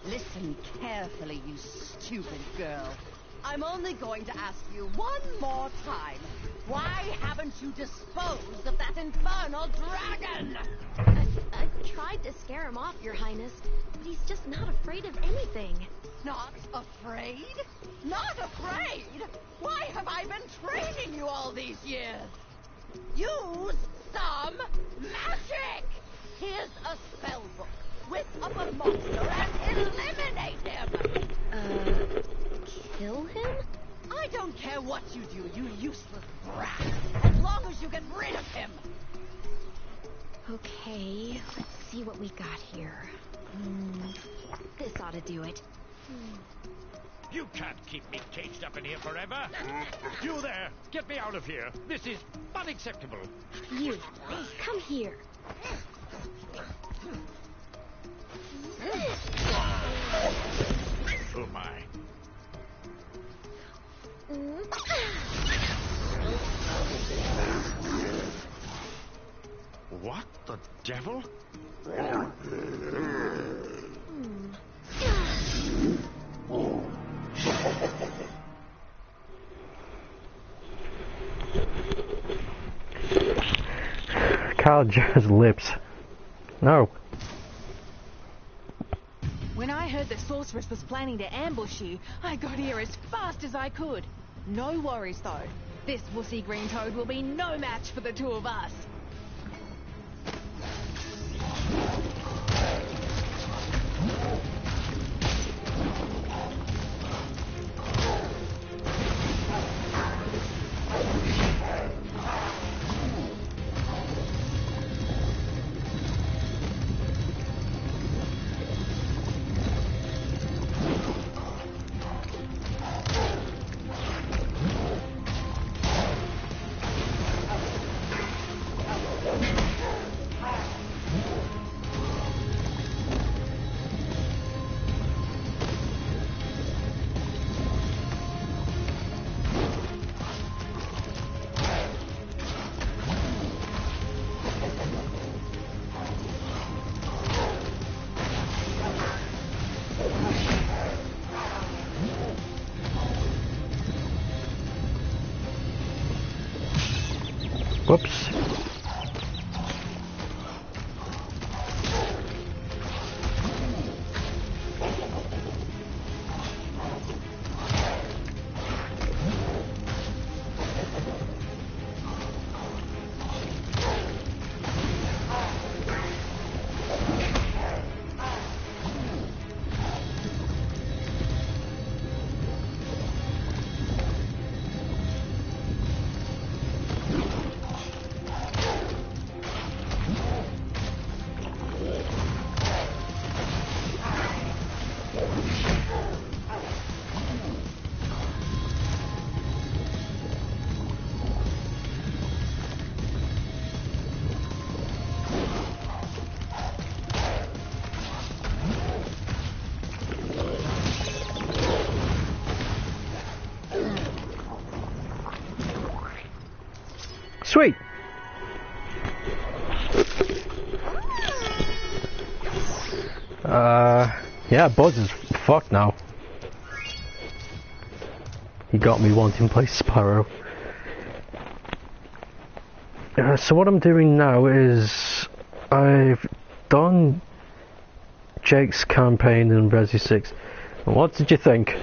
[SPEAKER 9] Listen carefully, you stupid girl. I'm only going to ask you one more time. Why haven't you disposed of that infernal dragon?
[SPEAKER 10] I've tried to scare him off, Your Highness, but he's just not afraid of anything.
[SPEAKER 9] Not afraid? Not afraid? Why have I been training you all these years? Use some magic! Here's a spell book. Whip up a monster and eliminate him!
[SPEAKER 10] Kill him?
[SPEAKER 9] I don't care what you do, you useless brat, as long as you get rid of him!
[SPEAKER 10] Okay, let's see what we got here. This ought to do it.
[SPEAKER 6] You can't keep me caged up in here forever. You there, get me out of here. This is unacceptable.
[SPEAKER 10] You, come here.
[SPEAKER 6] Oh my. What the devil?
[SPEAKER 4] Carl Jazz lips. No.
[SPEAKER 3] When I heard the sorceress was planning to ambush you, I got here as fast as I could. No worries though. This wussy green toad will be no match for the two of us.
[SPEAKER 4] Whoops. Yeah, Buzz is fucked now. He got me wanting to play Spyro. So what I'm doing now is I've done Jake's campaign in Resi 6. What did you think?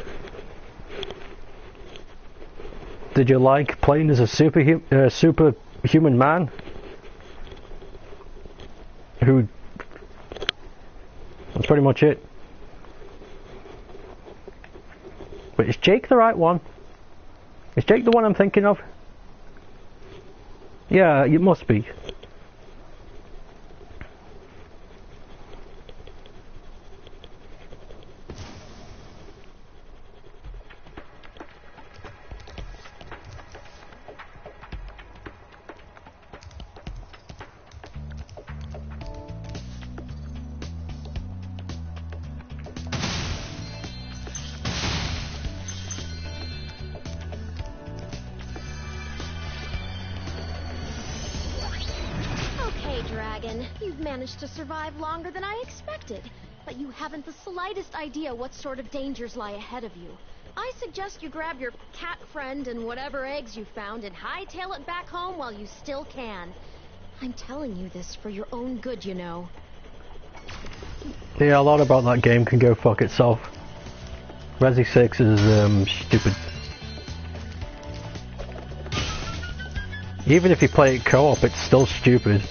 [SPEAKER 4] Did you like playing as a superhuman man? Who... That's pretty much it. But is Jake the right one? Is Jake the one I'm thinking of? Yeah, it must be.
[SPEAKER 10] Dragon, you've managed to survive longer than I expected, but you haven't the slightest idea what sort of dangers lie ahead of you. I suggest you grab your cat friend and whatever eggs you found and hightail it back home while you still can. I'm telling you this for your own good, you know.
[SPEAKER 4] Yeah, a lot about that game can go fuck itself. Resi 6 is stupid. Even if you play it co-op, it's still stupid.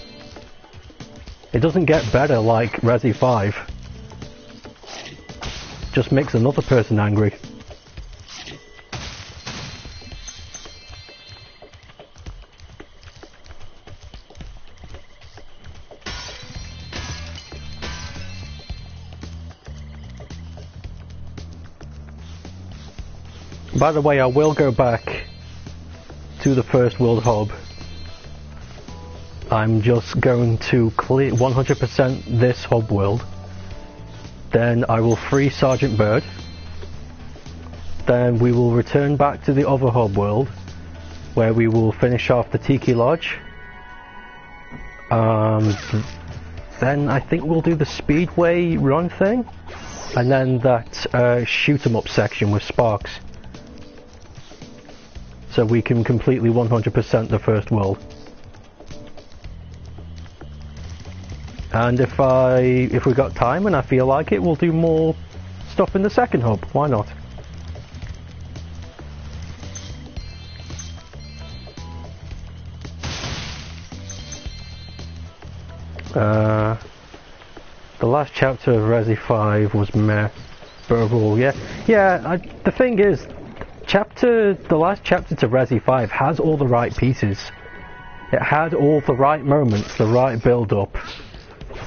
[SPEAKER 4] It doesn't get better like Resi 5. Just makes another person angry. By the way, I will go back to the first world hub. I'm just going to clear 100% this hub world. Then I will free Sergeant Bird. Then we will return back to the other hub world, where we will finish off the Tiki Lodge. Then I think we'll do the Speedway run thing, and then that shoot 'em up section with Sparks. So we can completely 100% the first world. And if we got time and I feel like it, we'll do more stuff in the second hub. Why not? The last chapter of Resi 5 was meh, but overall, yeah. The thing is, the last chapter to Resi 5 has all the right pieces. It had all the right moments, the right build-up.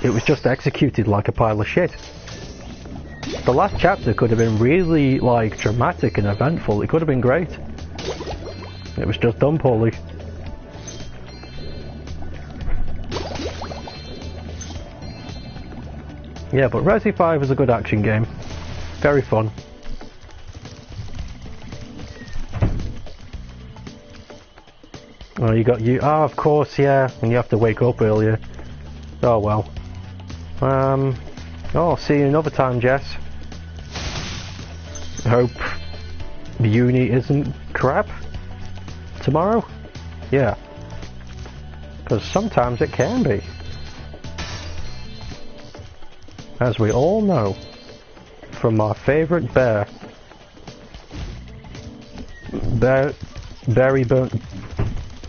[SPEAKER 4] It was just executed like a pile of shit. The last chapter could have been really, like, dramatic and eventful. It could have been great. It was just done poorly. Yeah, but Resi 5 is a good action game. Very fun. Oh, you got you. Oh, of course, yeah. And you have to wake up earlier. Oh well. Oh, see you another time, Jess. Hope uni isn't crap tomorrow. Yeah. Because sometimes it can be. As we all know. From our favourite bear. Berry burnt...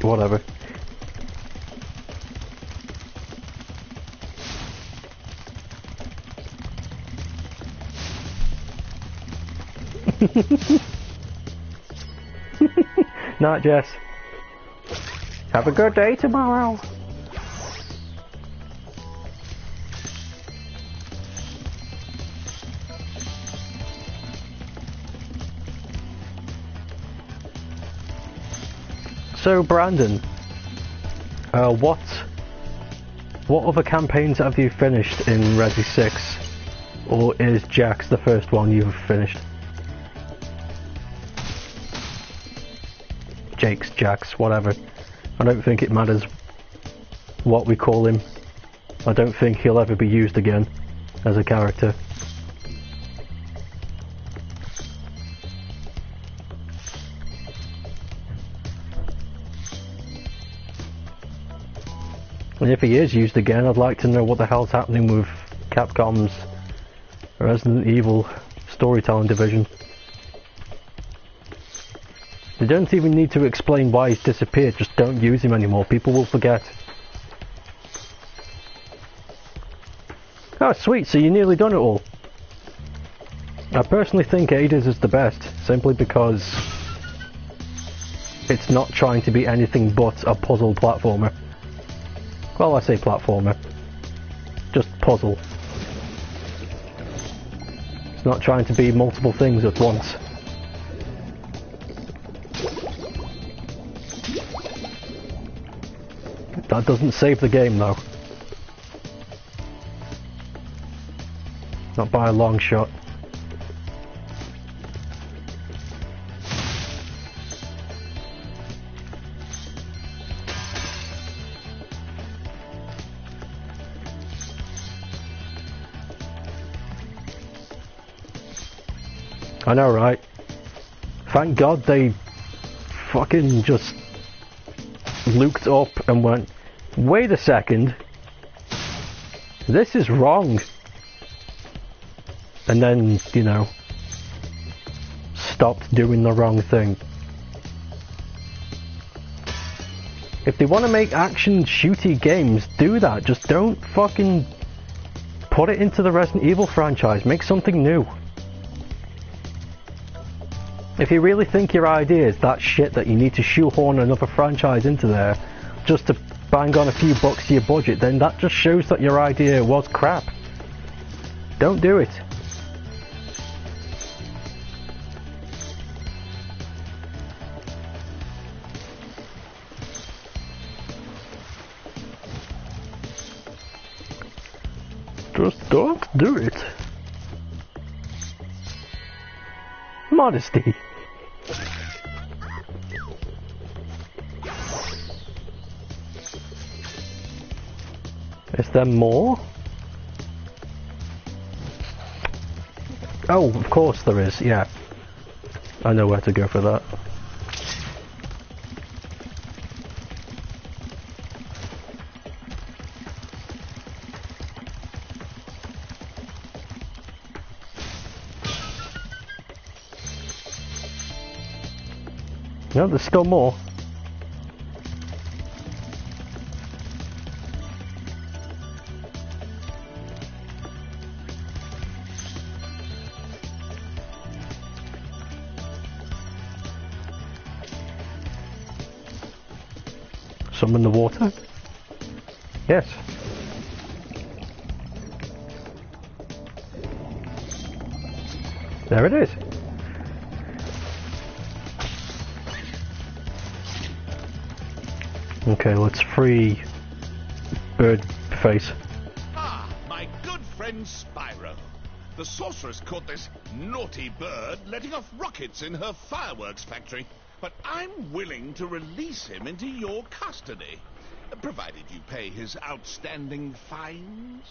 [SPEAKER 4] Whatever. Not Jess. Have a good day tomorrow. So Brandon, what other campaigns have you finished in Resi 6? Or is Jack's the first one you've finished? Jack's, whatever. I don't think it matters what we call him. I don't think he'll ever be used again. as a character. And if he is used again, I'd like to know what the hell's happening with Capcom's Resident Evil storytelling division. They don't even need to explain why he's disappeared, just don't use him anymore, people will forget. Oh sweet, so you nearly done it all. I personally think Ada's is the best, simply because it's not trying to be anything but a puzzle platformer. Well, I say platformer. Just puzzle. It's not trying to be multiple things at once. That doesn't save the game though. Not by a long shot. I know, right? Thank God they fucking just looked up and went, wait a second, this is wrong. And then, you know, stopped doing the wrong thing. If they want to make action shooty games, do that. Just don't fucking put it into the Resident Evil franchise. Make something new. If you really think your idea is that shit that you need to shoehorn another franchise into there just to bang on a few bucks to your budget, then that just shows that your idea was crap. Don't do it. Just don't do it. Modesty. Is there more? Oh, of course there is, yeah. I know where to go for that. No, there's still more. Some in the water? Yes. There it is. Okay, let's free Bird Face.
[SPEAKER 7] Ah, my good friend Spyro. The sorceress caught this naughty bird letting off rockets in her fireworks factory. But I'm willing to release him into your custody, provided you pay his outstanding fines.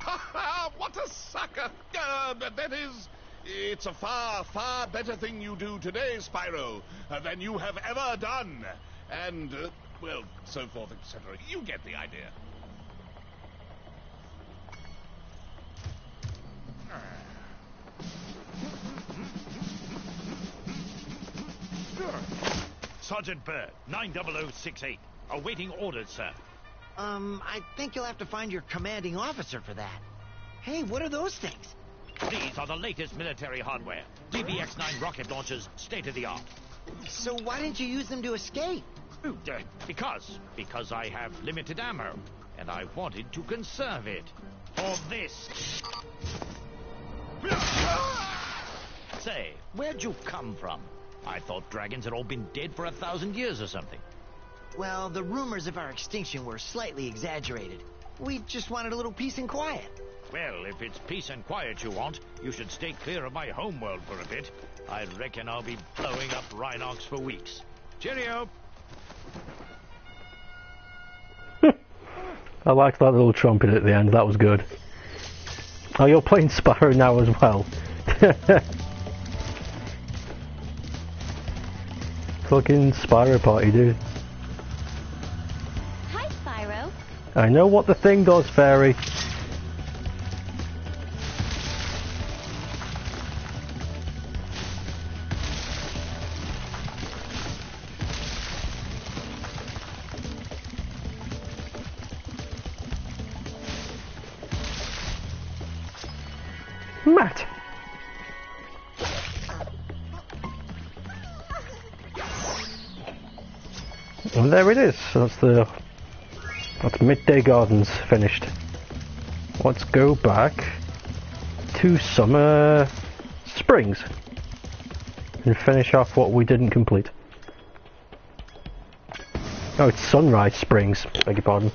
[SPEAKER 7] Ha ha! What a sucker! That is... It's a far, far better thing you do today, Spyro, than you have ever done. And, well, so forth, etc. You get the idea.
[SPEAKER 6] Sergeant Bird, 90068. Awaiting orders, sir.
[SPEAKER 1] I think you'll have to find your commanding officer for that. Hey, what are those things?
[SPEAKER 6] These are the latest military hardware. DBX-9 rocket launchers, state-of-the-art.
[SPEAKER 1] So why didn't you use them to escape?
[SPEAKER 6] Because I have limited ammo, and I wanted to conserve it. For this. Say, where'd you come from? I thought dragons had all been dead for 1,000 years or something.
[SPEAKER 1] Well, the rumors of our extinction were slightly exaggerated. We just wanted a little peace and quiet.
[SPEAKER 6] Well, if it's peace and quiet you want, you should stay clear of my homeworld for a bit. I reckon I'll be blowing up Rhinox for weeks. Cheerio!
[SPEAKER 4] I liked that little trumpet at the end, that was good. Oh, you're playing Spyro now as well. Fucking Spyro party, dude.
[SPEAKER 8] Hi, Spyro.
[SPEAKER 4] I know what the thing does, Fairy. Matt! And there it is. That's Midday Gardens finished. Let's go back to Summer Springs and finish off what we didn't complete. Oh, it's Sunrise Springs, beg your pardon.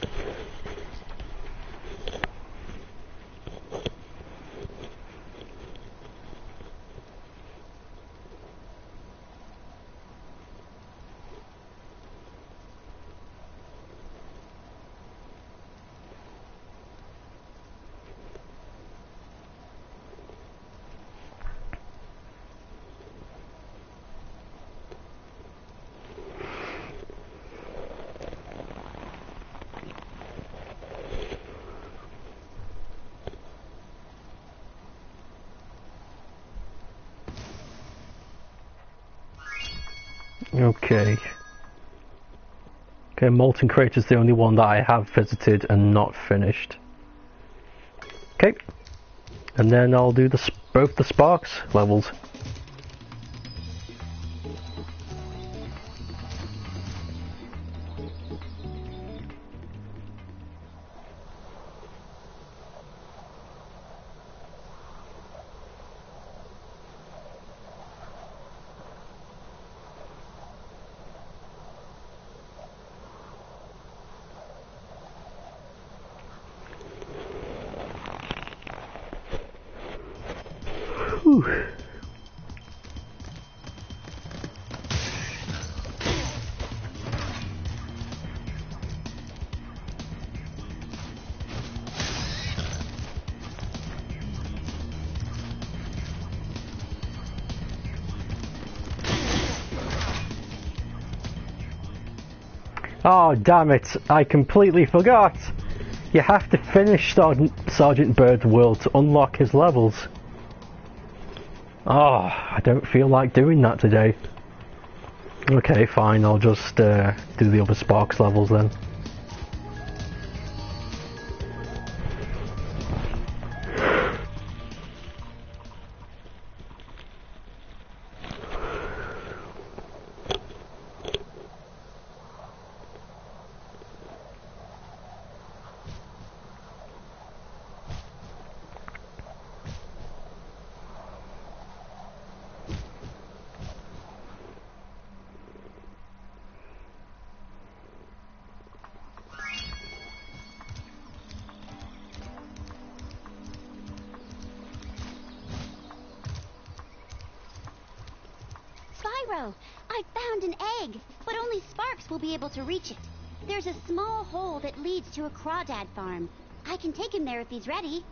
[SPEAKER 4] Okay. Okay, Molten Crater's the only one that I have visited and not finished. Okay. And then I'll do both the Sparks levels. Whew. Oh, damn it, I completely forgot. You have to finish Sergeant Bird's world to unlock his levels. Oh, I don't feel like doing that today. Okay, fine, I'll just do the other Sparks levels then.
[SPEAKER 8] Spyro, I found an egg, but only Sparks will be able to reach it. There's a small hole that leads to a crawdad farm. I can take him there if he's ready.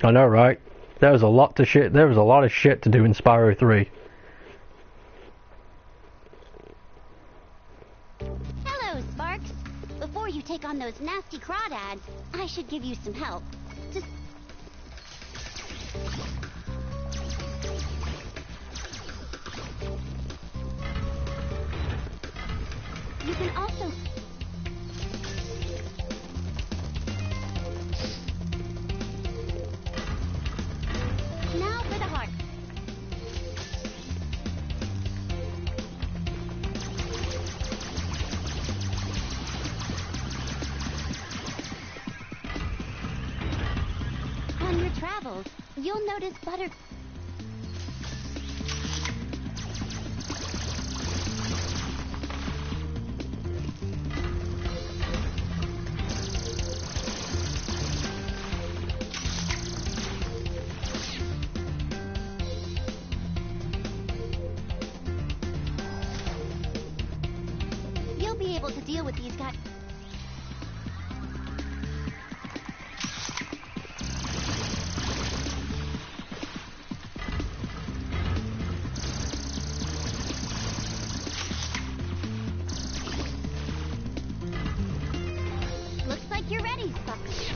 [SPEAKER 4] I know, right? There was a lot of shit to do in Spyro 3.
[SPEAKER 8] Hello, Sparks. Before you take on those nasty crawdads, I should give you some help. Just... You can also... Now for the heart. On your travels, you'll notice butter...
[SPEAKER 2] be able to deal with these guys. Looks like you're ready, Sparks.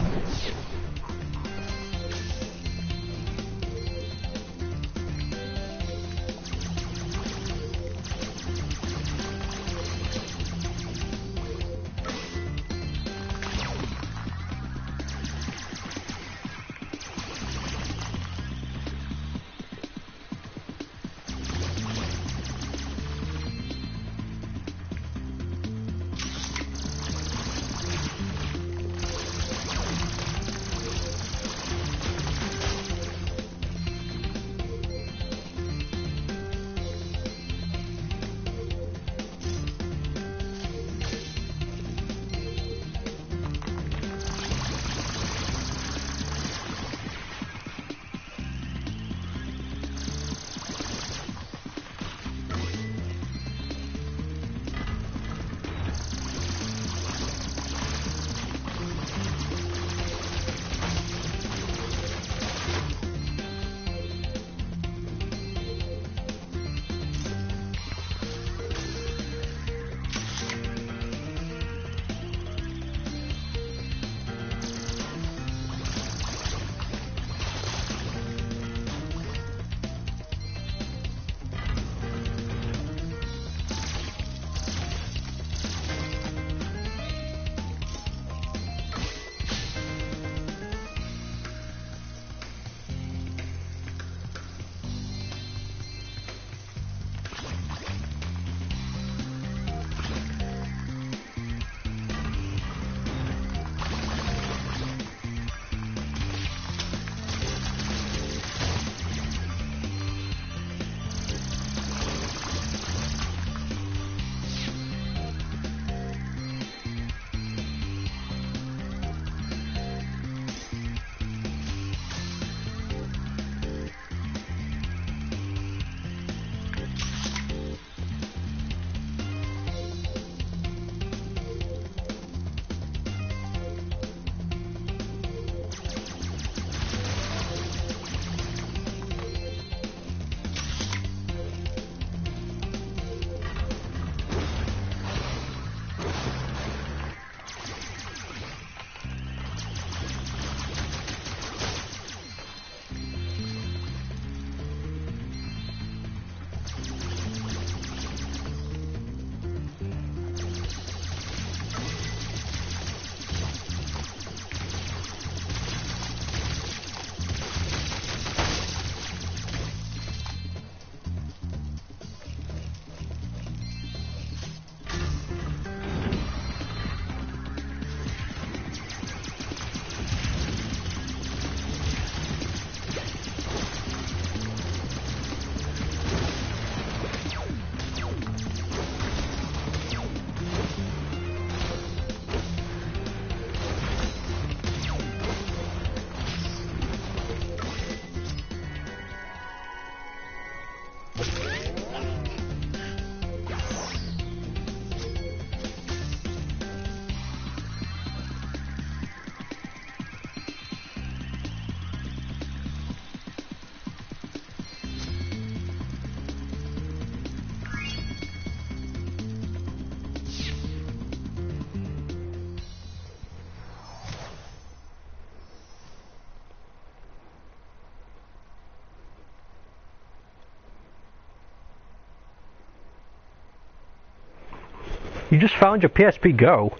[SPEAKER 4] You just found your PSP Go.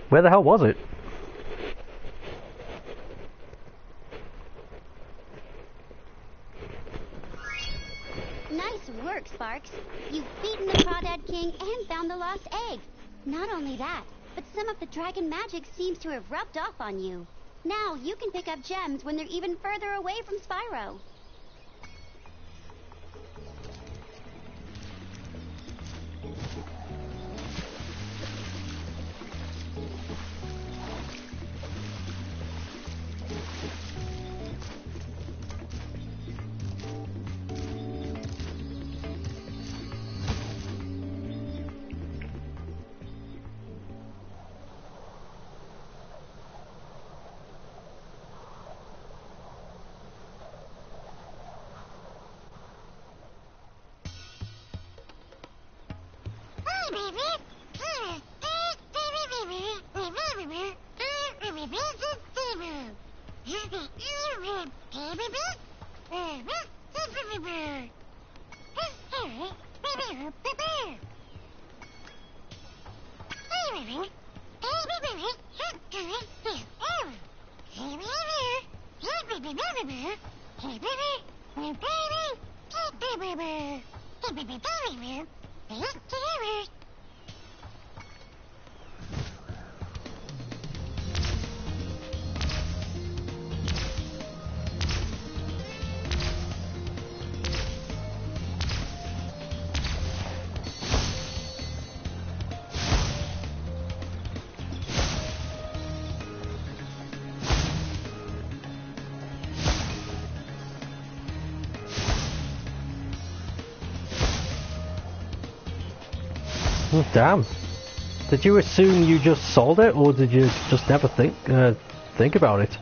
[SPEAKER 4] Where the hell was it?
[SPEAKER 2] Nice work, Sparks. You've beaten the Crawdad King and found the lost egg. Not only that, but some of the dragon magic seems to have rubbed off on you. Now you can pick up gems when they're even further away from Spyro.
[SPEAKER 4] Oh, damn. Did you assume you just sold it, or did you just never think about it?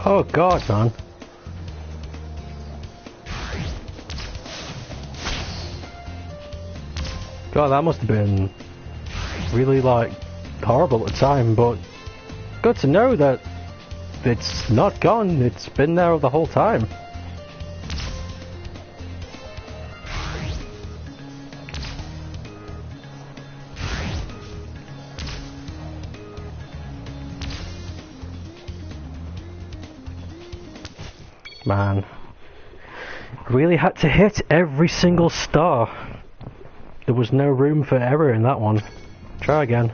[SPEAKER 4] Oh god, man. God, that must have been really, like, horrible at the time, but good to know that it's not gone, it's been there the whole time. Man, really had to hit every single star. There was no room for error in that one. Try again.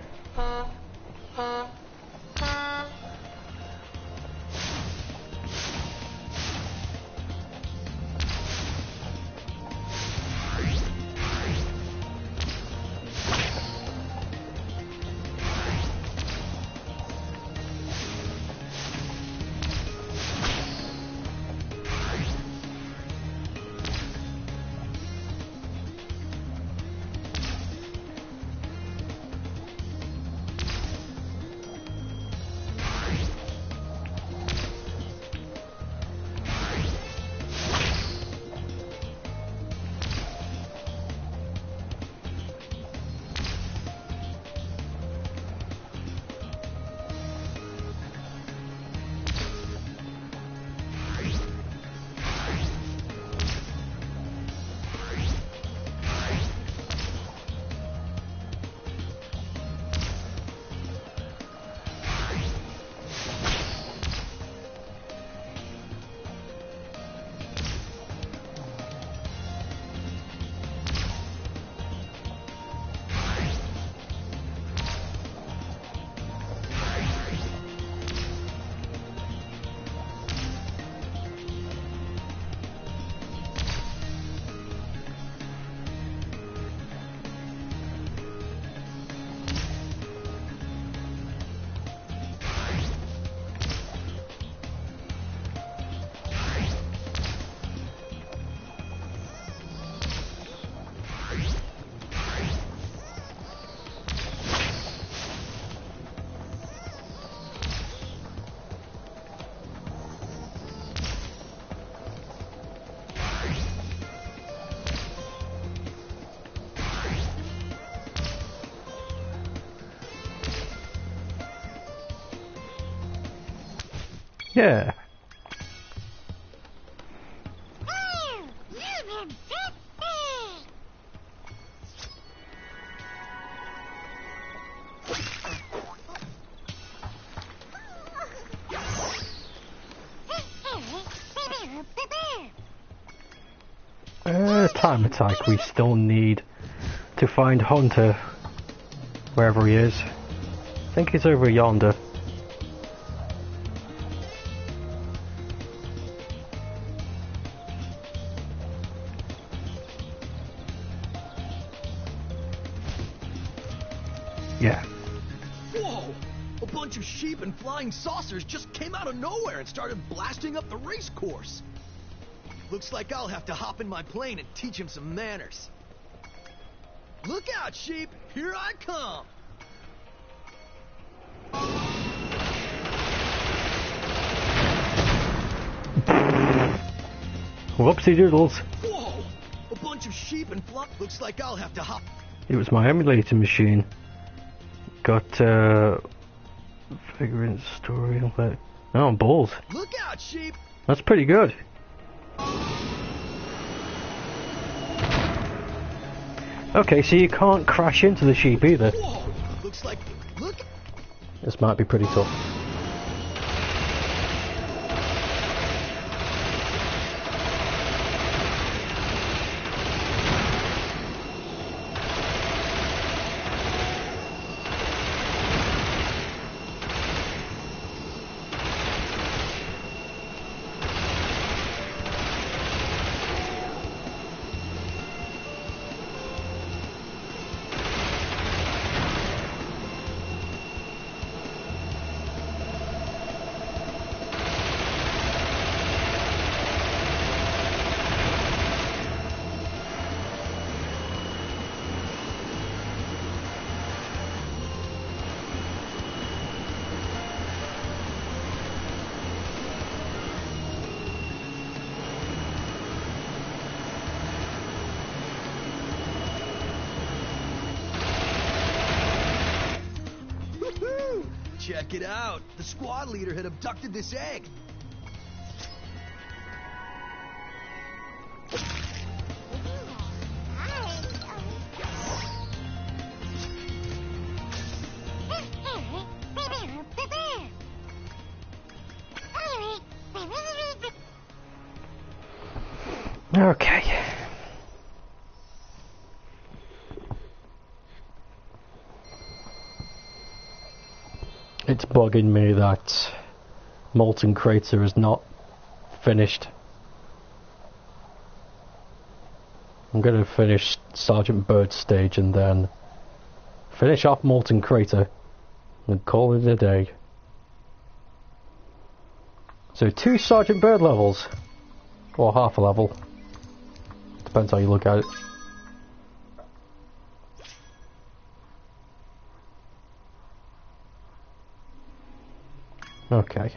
[SPEAKER 4] Yeah. Time attack. We still need to find Hunter, wherever he is. I think he's over yonder. Yeah.
[SPEAKER 5] Whoa! A bunch of sheep and flying saucers just came out of nowhere and started blasting up the race course. Looks like I'll have to hop in my plane and teach him some manners. Look out, sheep! Here I come!
[SPEAKER 4] Whoopsie doodles.
[SPEAKER 5] Whoa! A bunch of sheep and looks like I'll have to hop.
[SPEAKER 4] It was my emulator machine. Got figurine story. Oh, balls.
[SPEAKER 5] Look out, sheep!
[SPEAKER 4] That's pretty good. Okay, so you can't crash into the sheep either.
[SPEAKER 5] Whoa! Looks like look.
[SPEAKER 4] This might be pretty tough.
[SPEAKER 5] Check it out. The squad leader had abducted this egg.
[SPEAKER 4] Okay. It's bugging me that Molten Crater is not finished. I'm going to finish Sergeant Bird's stage and then finish off Molten Crater and call it a day. So 2 Sergeant Bird levels, or half a level, depends how you look at it. Okay.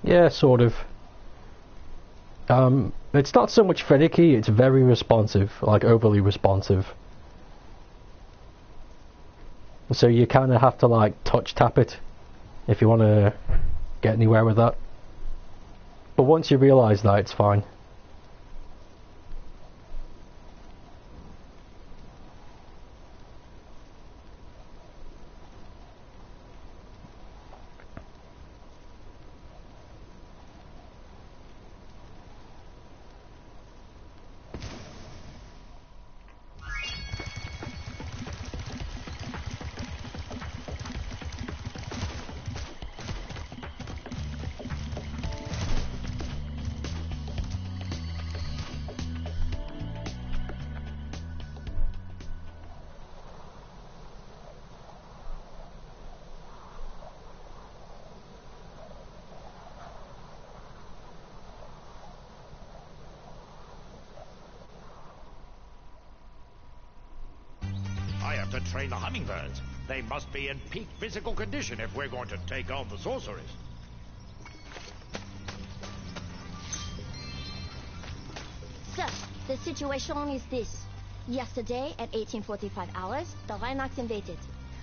[SPEAKER 4] Yeah, sort of. It's not so much finicky, it's very responsive, like overly responsive. So you kind of have to like touch tap it if you want to get anywhere with that. But once you realise that, it's fine.
[SPEAKER 6] I have to train the hummingbirds. They must be in peak physical condition if we're going to take on the sorceress.
[SPEAKER 2] The situation is this. Yesterday, at 1845 hours, the Rhinox invaded.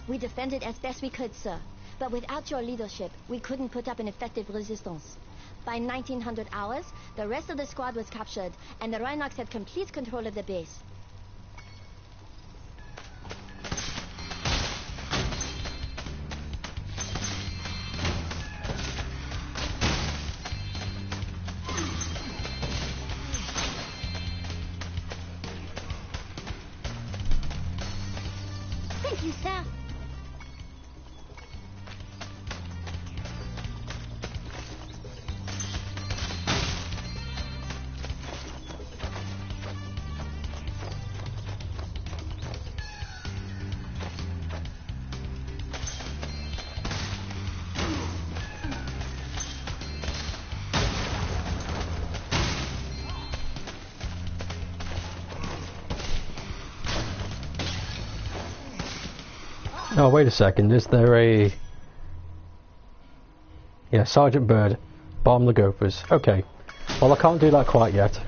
[SPEAKER 2] We defended as best we could, sir. But without your leadership, we couldn't put up an effective resistance. By 1900 hours, the rest of the squad was captured, and the Rhinox had complete control of the base. Thank you, sir.
[SPEAKER 4] Oh, wait a second, is there a... Yeah, Sergeant Bird, bomb the Gophers. Okay, well I can't do that quite yet.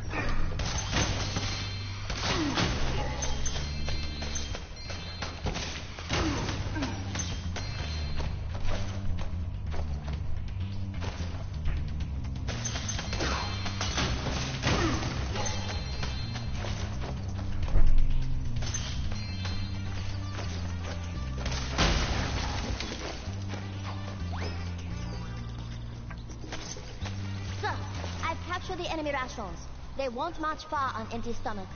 [SPEAKER 2] Sir, I've captured the enemy rations. They won't march far on empty stomachs.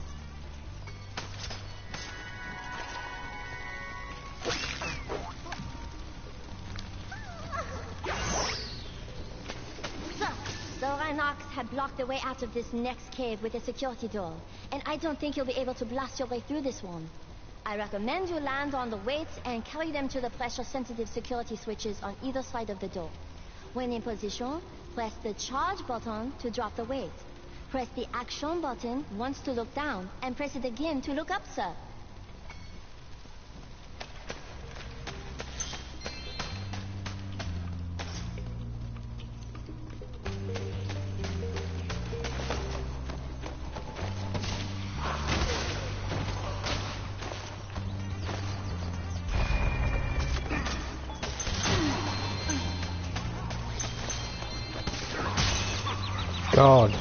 [SPEAKER 2] Sir, the Rhinox have blocked the way out of this next cave with a security door, and I don't think you'll be able to blast your way through this one. I recommend you land on the weights and carry them to the pressure-sensitive security switches on either side of the door. When in position, press the charge button to drop the weight. Press the action button once to look down, and press it again to look up, sir.
[SPEAKER 4] God.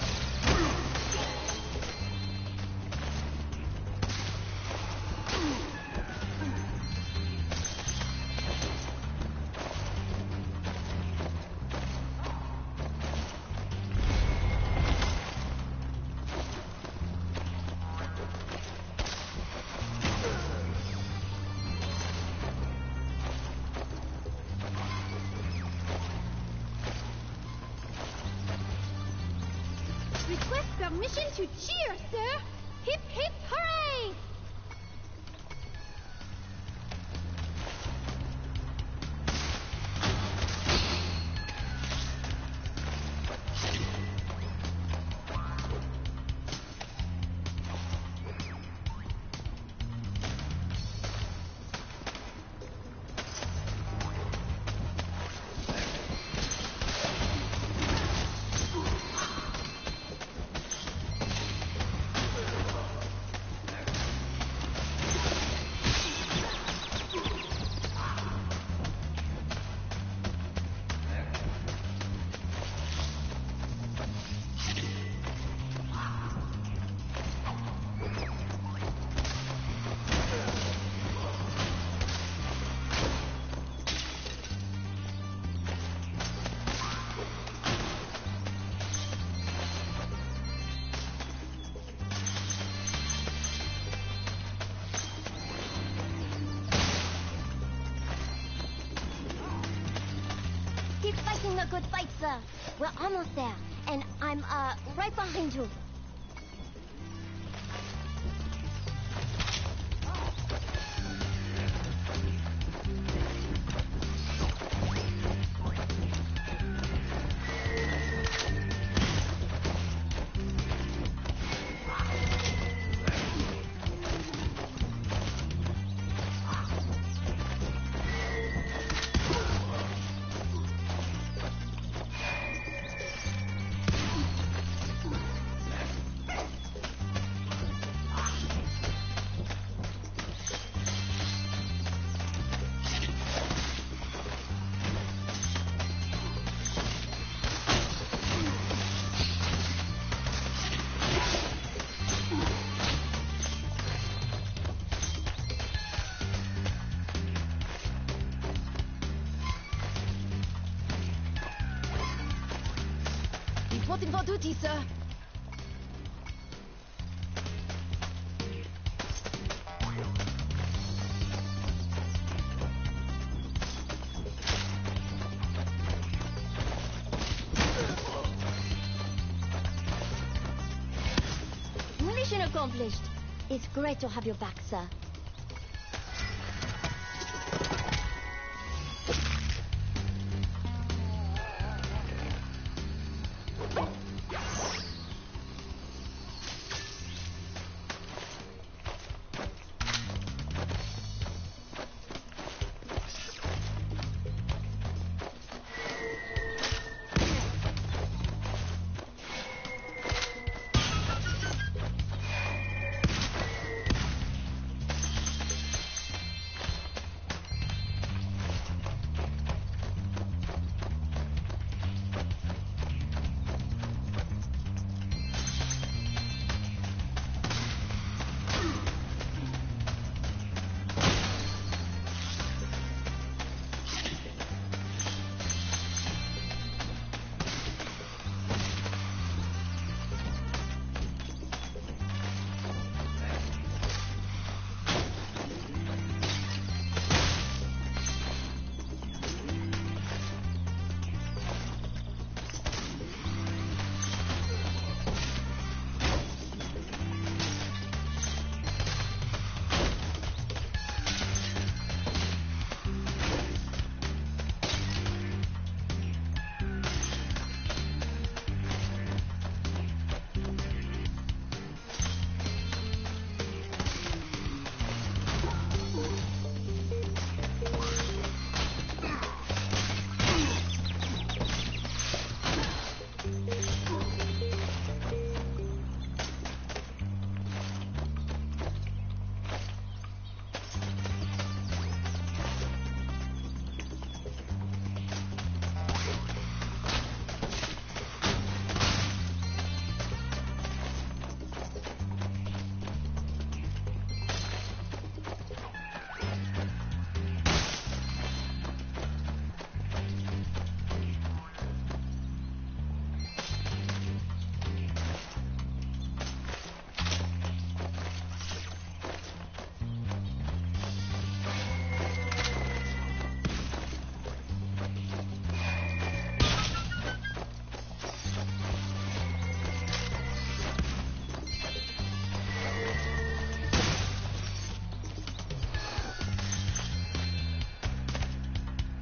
[SPEAKER 10] Request permission to cheer, sir! Hip hip hooray!
[SPEAKER 2] Keep fighting the good fight, sir. We're almost there, and I'm, right behind you.
[SPEAKER 10] Reporting for duty, sir.
[SPEAKER 2] Mission accomplished. It's great to have you back, sir.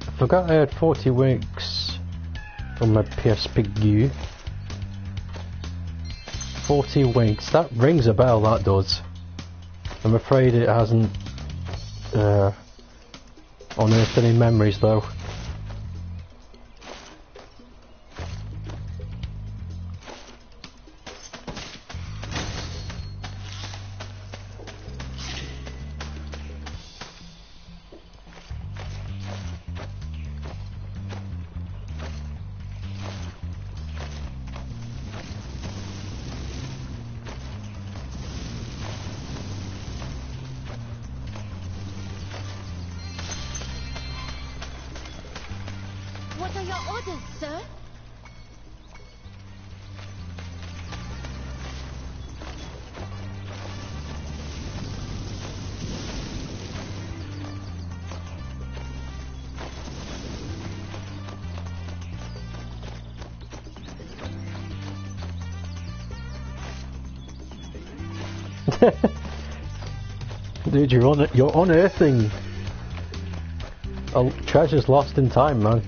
[SPEAKER 4] I forgot I had 40 winks on my PSP. 40 winks, that rings a bell, that does. I'm afraid it hasn't unearthed any memories though.
[SPEAKER 10] What are your orders, sir?
[SPEAKER 4] Dude, you're unearthing treasures lost in time, man.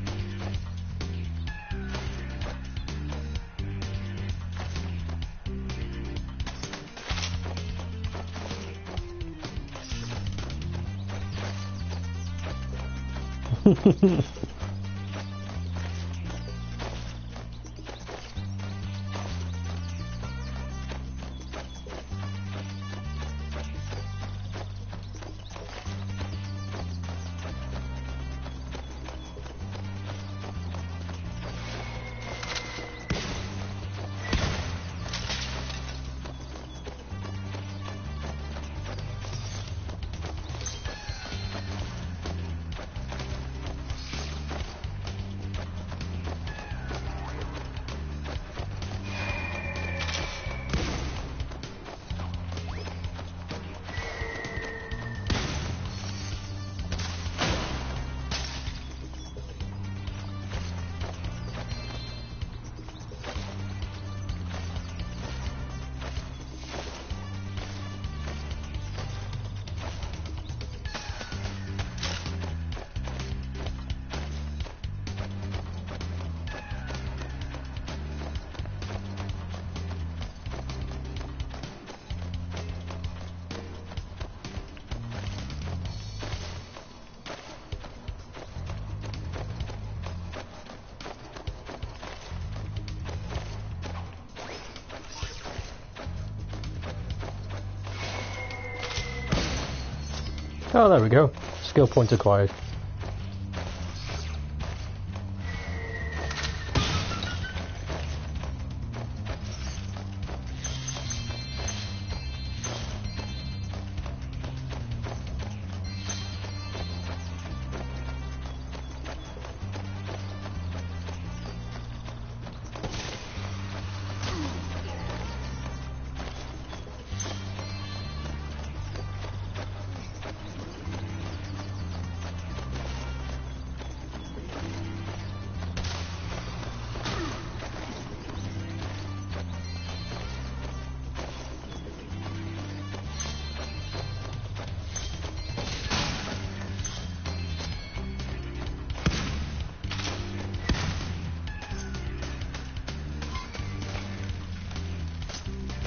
[SPEAKER 4] Oh, there we go. Skill point acquired.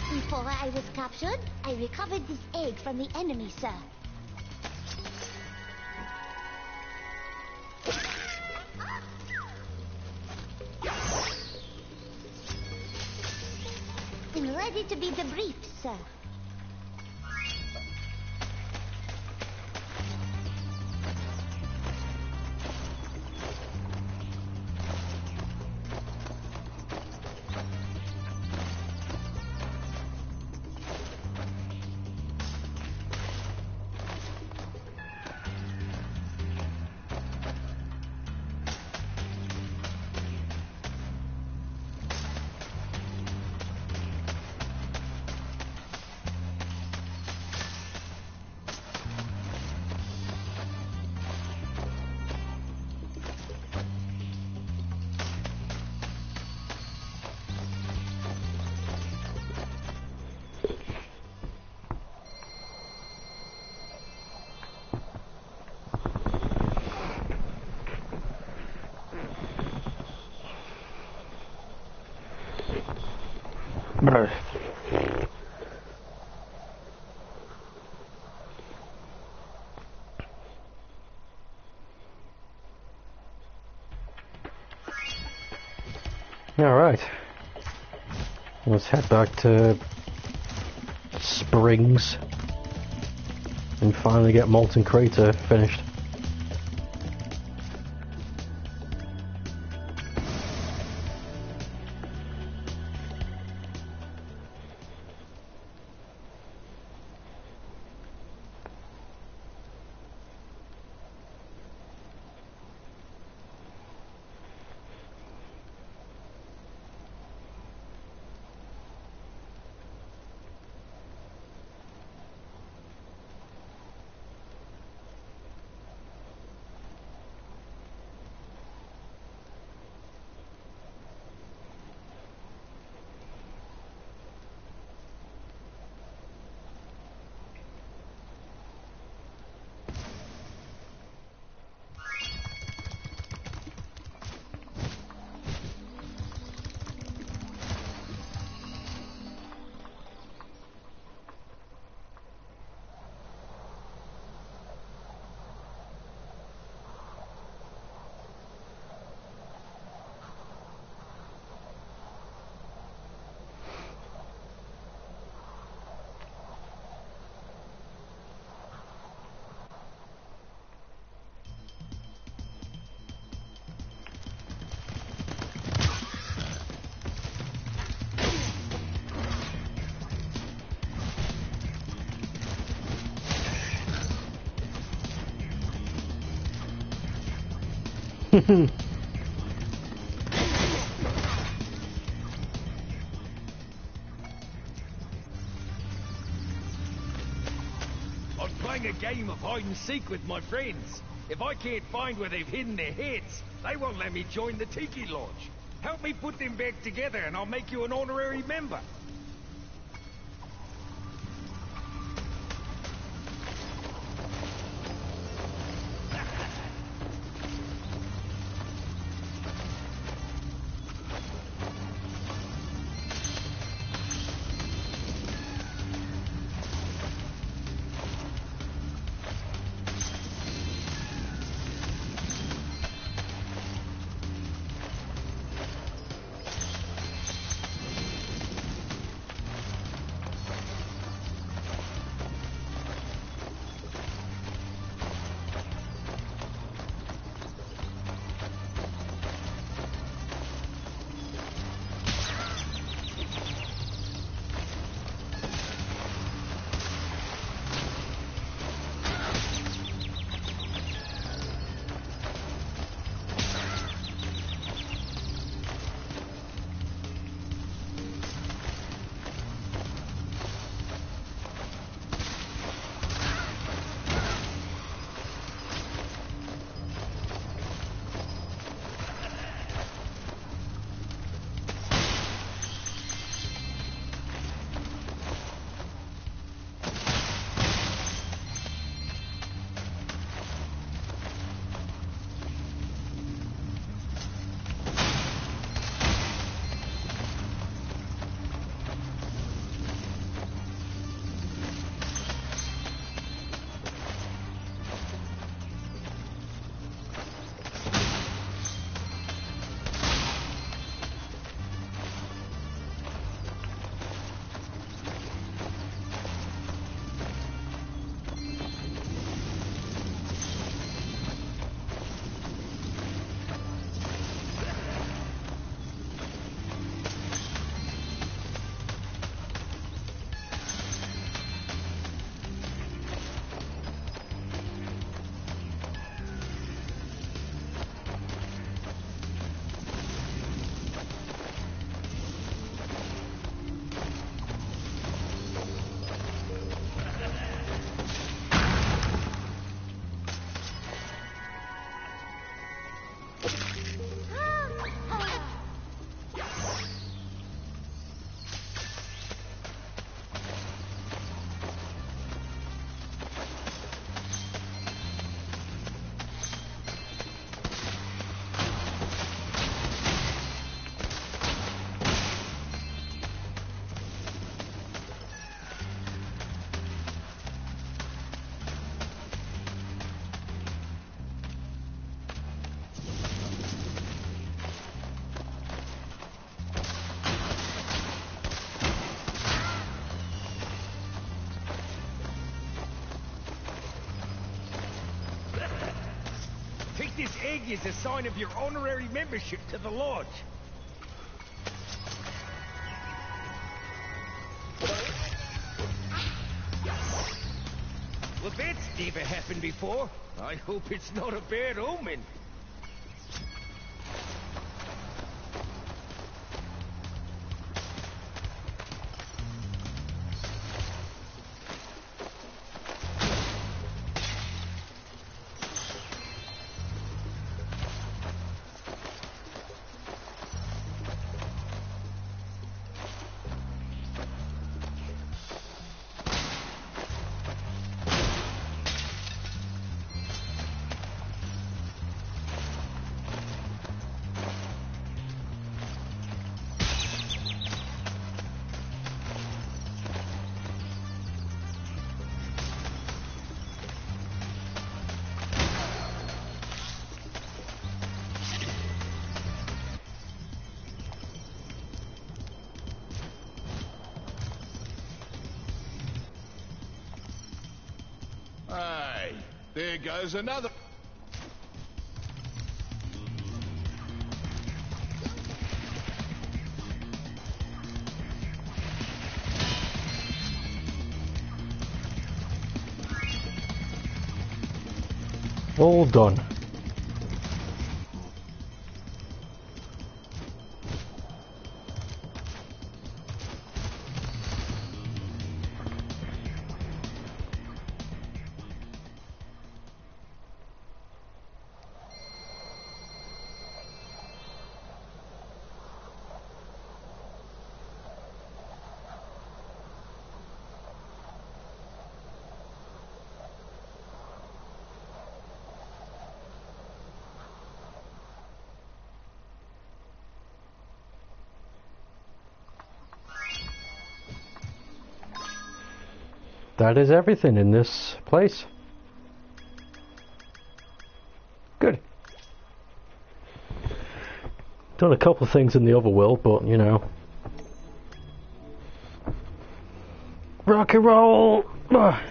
[SPEAKER 2] Before I was captured, I recovered this egg from the enemy, sir. I'm ready to be debriefed, sir. Brr. Alright. Let's head back to Springs and finally get Molten Crater finished.
[SPEAKER 5] I was playing a game of hide and seek with my friends. If I can't find where they've hidden their heads, they won't let me join the Tiki Lodge. Help me put them back together and I'll make you an honorary member.
[SPEAKER 6] this egg is a sign of your honorary membership to the lodge. Well, that's never happened before. I hope it's not a bad omen.
[SPEAKER 7] Hey, there goes another.
[SPEAKER 4] All done. That is everything in this place. Good. Done a couple of things in the other world, but you know. Rock and roll! Ugh.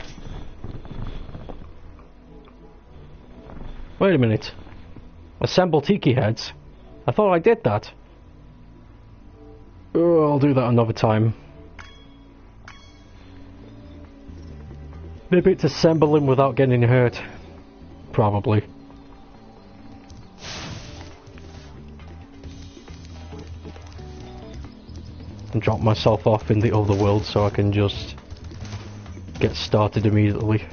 [SPEAKER 4] Wait a minute. Assemble tiki heads? I thought I did that. Oh, I'll do that another time. Maybe it's assembling without getting hurt. Probably. And drop myself off in the other world so I can just get started immediately.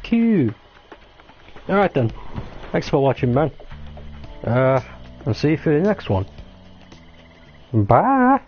[SPEAKER 4] Q. Alright then. Thanks for watching, man. I'll see you for the next one. Bye.